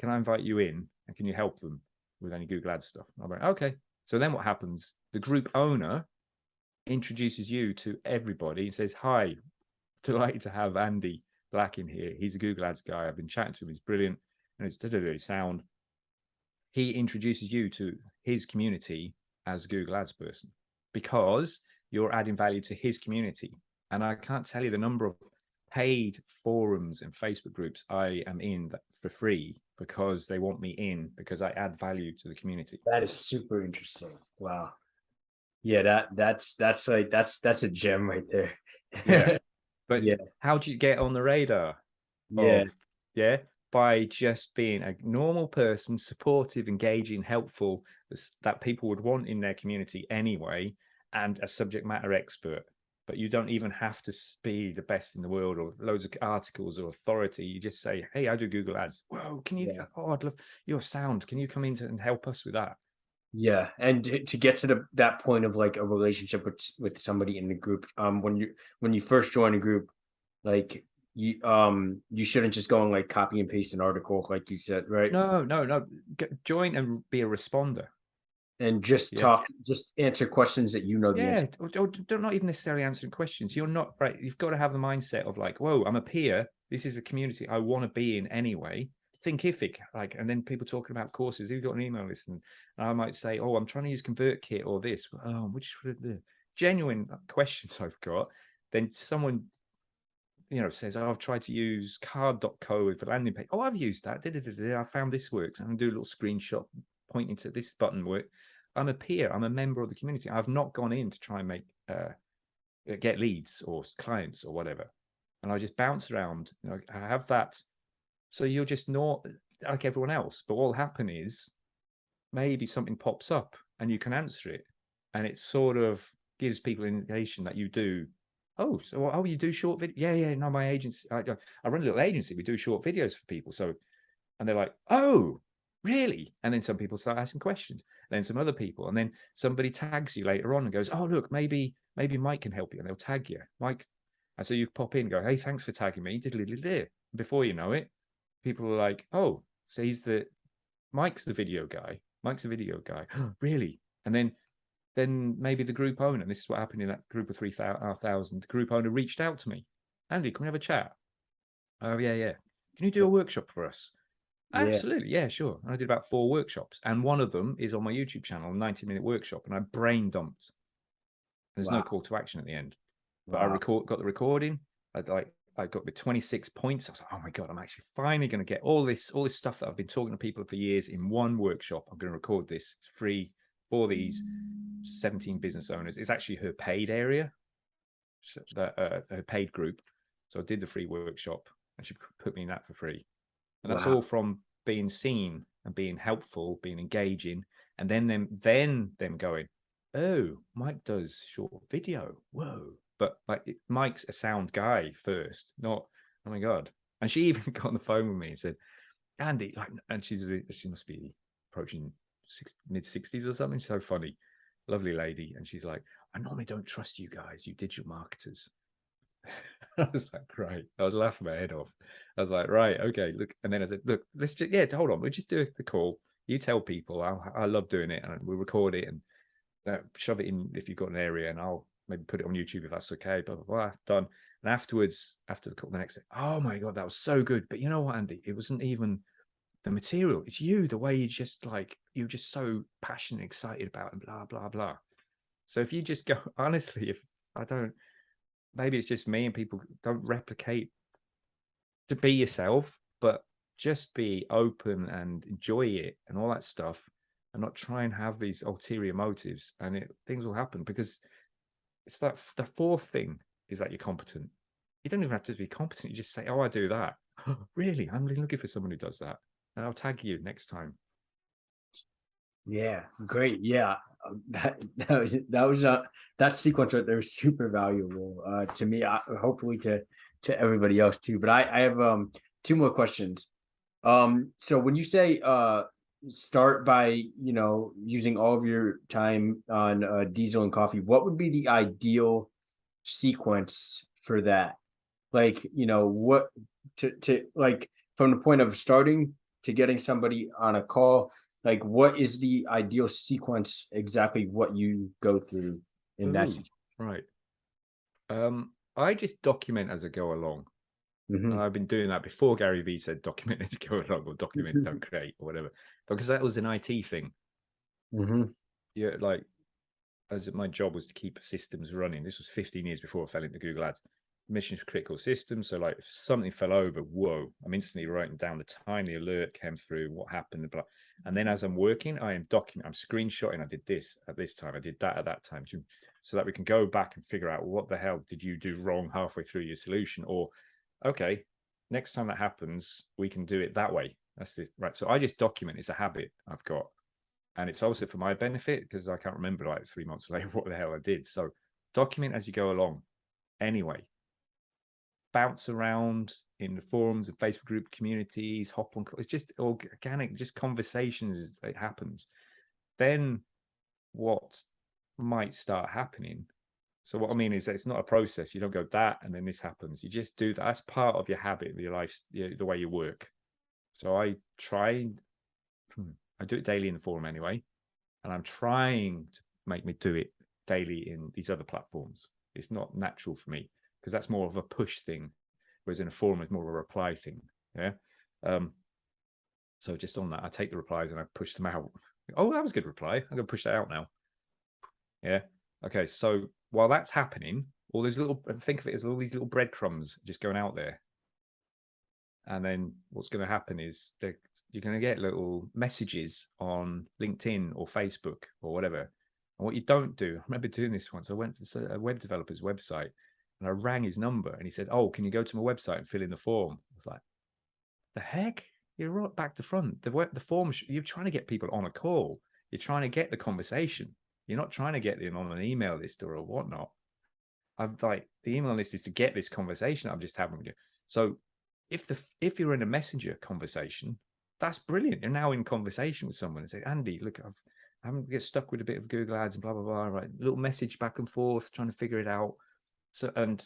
I invite you in and can you help them with any Google Ads stuff? I'm like, okay. So then what happens? The group owner introduces you to everybody and says, hi, delighted to have Andy Black in here. He's a Google Ads guy. I've been chatting to him. He's brilliant. And it's sound. He introduces you to his community as a Google Ads person because you're adding value to his community. And I can't tell you the number of paid forums and Facebook groups I am in for free because they want me in because I add value to the community. That is super interesting. Wow. Yeah, that's a gem right there. Yeah. But Yeah, how do you get on the radar yeah, of, yeah, by just being a normal person, supportive, engaging, helpful, that people would want in their community anyway, and a subject matter expert. But you don't even have to be the best in the world or loads of articles or authority. You just say, hey, I do Google Ads. Whoa, can you, yeah. oh, I'd love your sound. Can you come in and help us with that? Yeah, and to get to that point of like a relationship with somebody in the group, when you first join a group, like you shouldn't just go and like copy and paste an article like you said, right? No. Join and be a responder. And just Yeah. just answer questions that you know the answer. Yeah, or not even necessarily answering questions. You're not right. You've got to have the mindset of like, whoa, I'm a peer. This is a community I want to be in anyway. Thinkific, like, and then people talking about courses. Who've got an email list? And I might say, oh, I'm trying to use ConvertKit or this. Oh, which the genuine questions I've got. Then someone, says, oh, I've tried to use card.co with the landing page. Oh, I've used that. I found this works. And I do a little screenshot pointing to this button work. I'm a peer. I'm a member of the community. I've not gone in to try and make get leads or clients or whatever. And I just bounce around. I have that. So you're just not like everyone else. But what will happen is maybe something pops up and you can answer it, and it sort of gives people an indication that you do. Oh, so you do short video? Yeah. No, my agency. I run a little agency. We do short videos for people. So, and they're like, oh, really? And then some people start asking questions. And then some other people, and then somebody tags you later on and goes, oh, look, maybe Mike can help you, and they'll tag you, Mike. And so you pop in and go, hey, thanks for tagging me. Before you know it, people are like, oh, so Mike's the video guy. Mike's a video guy. Really? And then maybe the group owner, and this is what happened in that group of 3,000, the group owner reached out to me. Andy, can we have a chat? Oh, yeah. Can you do a workshop for us? Yeah, Absolutely. Yeah, sure. And I did about 4 workshops. And one of them is on my YouTube channel, a 90-minute workshop. And I brain dumped. There's no wow, call to action at the end. But wow, got the recording. I got the 26 points. I was like, oh my God, I'm actually finally going to get all this stuff that I've been talking to people for years in one workshop. I'm going to record this. It's free for these 17 business owners. It's actually her paid area, her paid group. So I did the free workshop and she put me in that for free. And that's wow. all from being seen and being helpful, being engaging, and then them going, oh, Mike does short video. Whoa. But like Mike's a sound guy first, not, oh my God. And she even got on the phone with me and said, Andy, like, and she must be approaching mid-60s or something. She's so funny, lovely lady. And she's like, I normally don't trust you guys, you digital marketers. I was like, right. I was laughing my head off. I was like, right, okay, look. And then I said, look, let's just, hold on. We'll just do the call. You tell people I love doing it, and we'll record it and shove it in if you've got an area, and I'll maybe put it on YouTube if that's okay. Blah, blah, blah. Done. And afterwards, after the call, the next day, oh my God, that was so good. But you know what, Andy? It wasn't even the material. It's you, the way you're just so passionate, excited about it, and blah, blah, blah. So if you just go, honestly, if I don't, maybe it's just me and people don't replicate to be yourself, but just be open and enjoy it and all that stuff, and not try and have these ulterior motives, and things will happen. Because it's that the fourth thing is that you're competent. You don't even have to be competent. You just say, oh, I do that. Really? I'm really looking for someone who does that, and I'll tag you next time. Yeah, great. Yeah, that sequence right there is super valuable to me. Hopefully to everybody else too. But I have two more questions. So when you say start by using all of your time on diesel and coffee, what would be the ideal sequence for that? Like, what to like from the point of starting to getting somebody on a call, like what is the ideal sequence exactly what you go through in that Ooh, situation? right. I just document as I go along. And Mhm. I've been doing that before Gary Vee said document as you go along, or document, don't create, or whatever. Because that was an IT thing. Mhm. Yeah, like as my job was to keep systems running. This was 15 years before I fell into Google Ads. Mission critical systems. So like if something fell over, whoa, I'm instantly writing down the time the alert came through, what happened, blah. And then as I'm working, I am documenting, I'm screenshotting, I did this at this time, I did that at that time, so that we can go back and figure out what the hell did you do wrong halfway through your solution, or okay, next time that happens, we can do it that way. That's the right. So I just document. It's a habit I've got, and it's also for my benefit because I can't remember like 3 months later what the hell I did. So document as you go along. Anyway, bounce around in the forums and Facebook group communities, hop on. It's just organic, just conversations. It happens. Then what might start happening? So what I mean is that it's not a process. You don't go that and then this happens. You just do that. That's part of your habit, of your life, the way you work. So I try. I do it daily in the forum anyway, and I'm trying to make me do it daily in these other platforms. It's not natural for me because that's more of a push thing, whereas in a forum it's more of a reply thing. Yeah. Um, so just on that, I take the replies and I push them out. Oh, that was a good reply. I'm gonna push that out now. Yeah. Okay. So while that's happening, all these little think of it as all these little breadcrumbs just going out there. And then what's going to happen is that you're going to get little messages on LinkedIn or Facebook or whatever. And what you don't do, I remember doing this once. I went to a web developer's website and I rang his number and he said, "Oh, can you go to my website and fill in the form?" I was like, "The heck? You're right back to front. The form, you're trying to get people on a call. You're trying to get the conversation. You're not trying to get them on an email list or whatnot. I've like the email list is to get this conversation I'm just having with you. So if you're in a messenger conversation, that's brilliant. You're now in conversation with someone and say, Andy, look, I haven't get stuck with a bit of Google Ads and blah blah blah. Right, little message back and forth, trying to figure it out. So and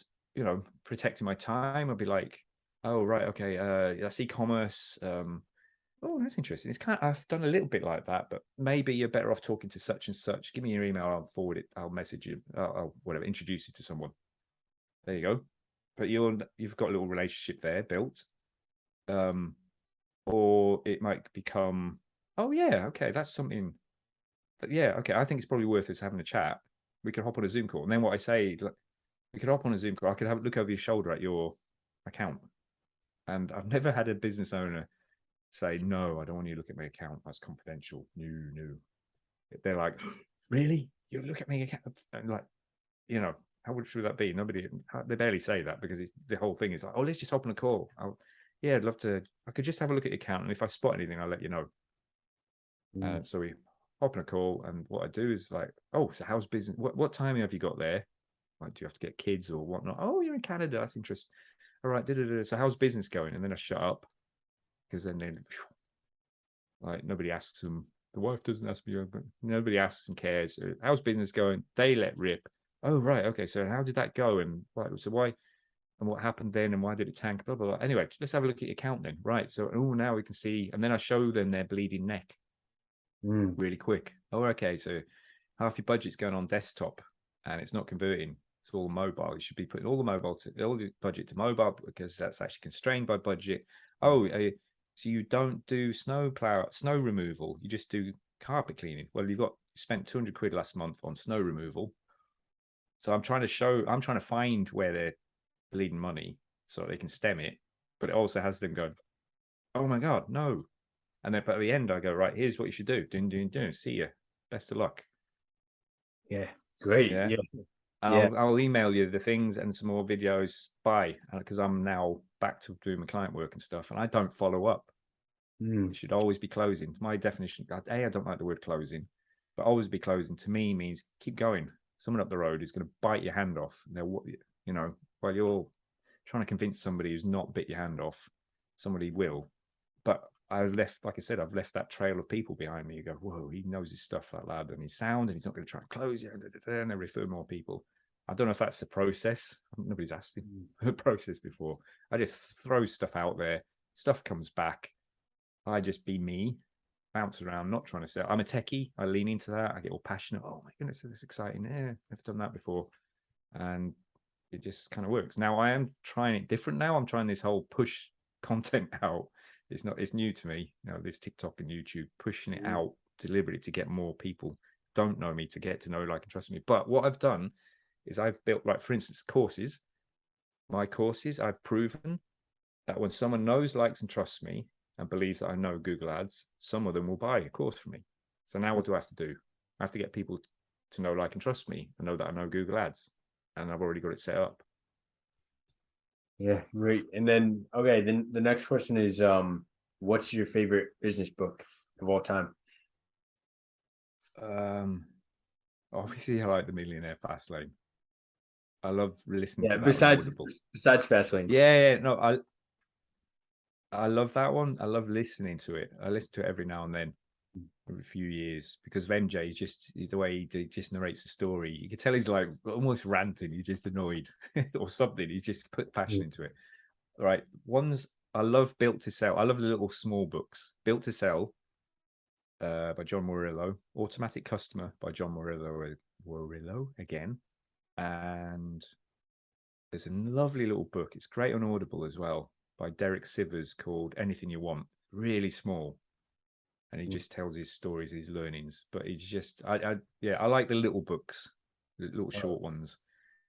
protecting my time, I'll be like, oh right, okay, that's e-commerce. Oh, that's interesting. It's I've done a little bit like that, but maybe you're better off talking to such and such. Give me your email, I'll forward it, I'll message you, I'll whatever, introduce you to someone. There you go. But you've got a little relationship there built. Um, or it might become, oh yeah, okay, that's something. But yeah, okay, I think it's probably worth us having a chat. We could hop on a Zoom call, and then what I say, we could hop on a Zoom call. I could have a look over your shoulder at your account, and I've never had a business owner say, "No, I don't want you to look at my account. That's confidential." No, no. They're like, "Really? You look at my account?" And like, how would that be? Nobody, they barely say that because the whole thing is like, oh, let's just hop on a call. Yeah, I'd love to. I could just have a look at your account, and if I spot anything, I'll let you know. Mm. So we hop on a call, and what I do is like, oh, so how's business? What time have you got there? Like, do you have to get kids or whatnot? Oh, you're in Canada. That's interesting. All right. So how's business going? And then I shut up because then like nobody asks them. The wife doesn't ask me, but nobody asks and cares. How's business going? They let rip. Oh, right. Okay. So how did that go? And why? And what happened then? And why did it tank? Blah, blah, blah. Anyway, let's have a look at your account then. Right. So, now we can see. And then I show them their bleeding neck Mm. really quick. Oh, okay. So half your budget's going on desktop and it's not converting. It's all mobile. You should be putting all the budget to mobile because that's actually constrained by budget. Oh, so you don't do snow removal. You just do carpet cleaning. Well, you spent 200 quid last month on snow removal. So I'm trying to find where they're bleeding money so they can stem it. But it also has them going, oh my God, no. And then but at the end, I go, right, here's what you should do. Doing. See you. Best of luck. Yeah, great. Yeah. Yeah, And yeah. I'll email you the things and some more videos. Bye. Because I'm now back to doing my client work and stuff. And I don't follow up. It should always be closing. My definition, I don't like the word closing, but always be closing to me means keep going. Someone up the road is going to bite your hand off. While you're trying to convince somebody who's not bit your hand off, somebody will. But I've left that trail of people behind me. You go, whoa, he knows his stuff, that lad, and he's sound, and he's not going to try and close you. And they refer more people. I don't know if that's the process. Nobody's asked him the process before. I just throw stuff out there. Stuff comes back. I just be me, bounce around, not trying to sell. I'm a techie. I lean into that. I get all passionate. Oh my goodness, this is exciting. Yeah, I've done that before. And it just kind of works. Now I am trying it different now. I'm trying this whole push content out. It's new to me, this TikTok and YouTube, pushing it out deliberately to get more people don't know me to get to know, like, and trust me. But what I've done is I've built, like, for instance, courses. My courses, I've proven that when someone knows, likes, and trusts me and believes that I know Google Ads, some of them will buy a course from me. So now what do I have to do? I have to get people to know, like, and trust me and know that I know Google Ads, and I've already got it set up. Yeah, great. And then, okay, then the next question is, what's your favorite business book of all time? Obviously, I like The Millionaire Fastlane. I love listening to that. Besides Fastlane. Yeah, no, I love that one. I love listening to it. I listen to it every now and then, every few years, because of MJ. He's the way he just narrates the story. You can tell he's like almost ranting. He's just annoyed or something. He's just put passion into it. All right. Ones I love, Built to Sell. I love the little small books. Built to Sell by John Murillo. Automatic Customer by John Murillo again. And there's a lovely little book. It's great on Audible as well, by Derek Sivers, called Anything You Want. Really small. And he just tells his stories, his learnings. But he's just, I like the little books, the little short ones.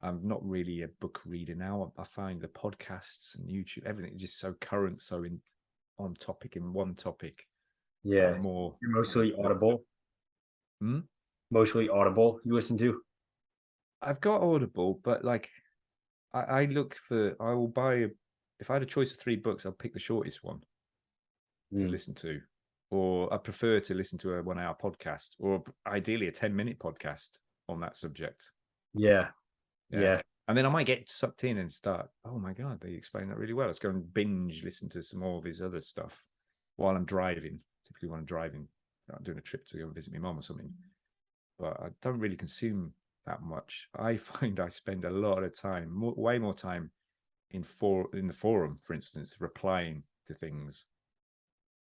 I'm not really a book reader now. I find the podcasts and YouTube, everything is just so current, so on topic, in one topic. Yeah. More. You're mostly Audible. Mostly Audible you listen to? I've got Audible, but like I will buy, if I had a choice of 3 books, I'll pick the shortest one to listen to. Or I prefer to listen to a 1-hour podcast, or ideally a 10-minute podcast on that subject. Yeah. And then I might get sucked in and start, oh my God, they explain that really well. Let's go and binge listen to some more of his other stuff while I'm driving. Typically when I'm driving, I'm doing a trip to go visit my mom or something. But I don't really consume that much. I find I spend a lot of time, way more time in the forum, for instance, replying to things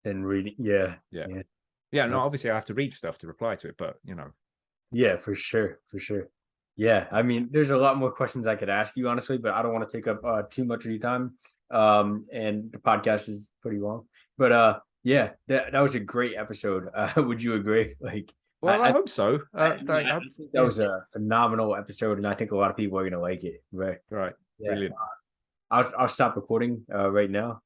than reading. No, obviously I have to read stuff to reply to it, but yeah, for sure. Yeah, I mean, there's a lot more questions I could ask you, honestly, but I don't want to take up too much of your time. And the podcast is pretty long, but yeah, that was a great episode. Would you agree? Like, well, I hope so. I think that was a phenomenal episode, and I think a lot of people are gonna like it. Right. Yeah. Brilliant. I'll stop recording right now.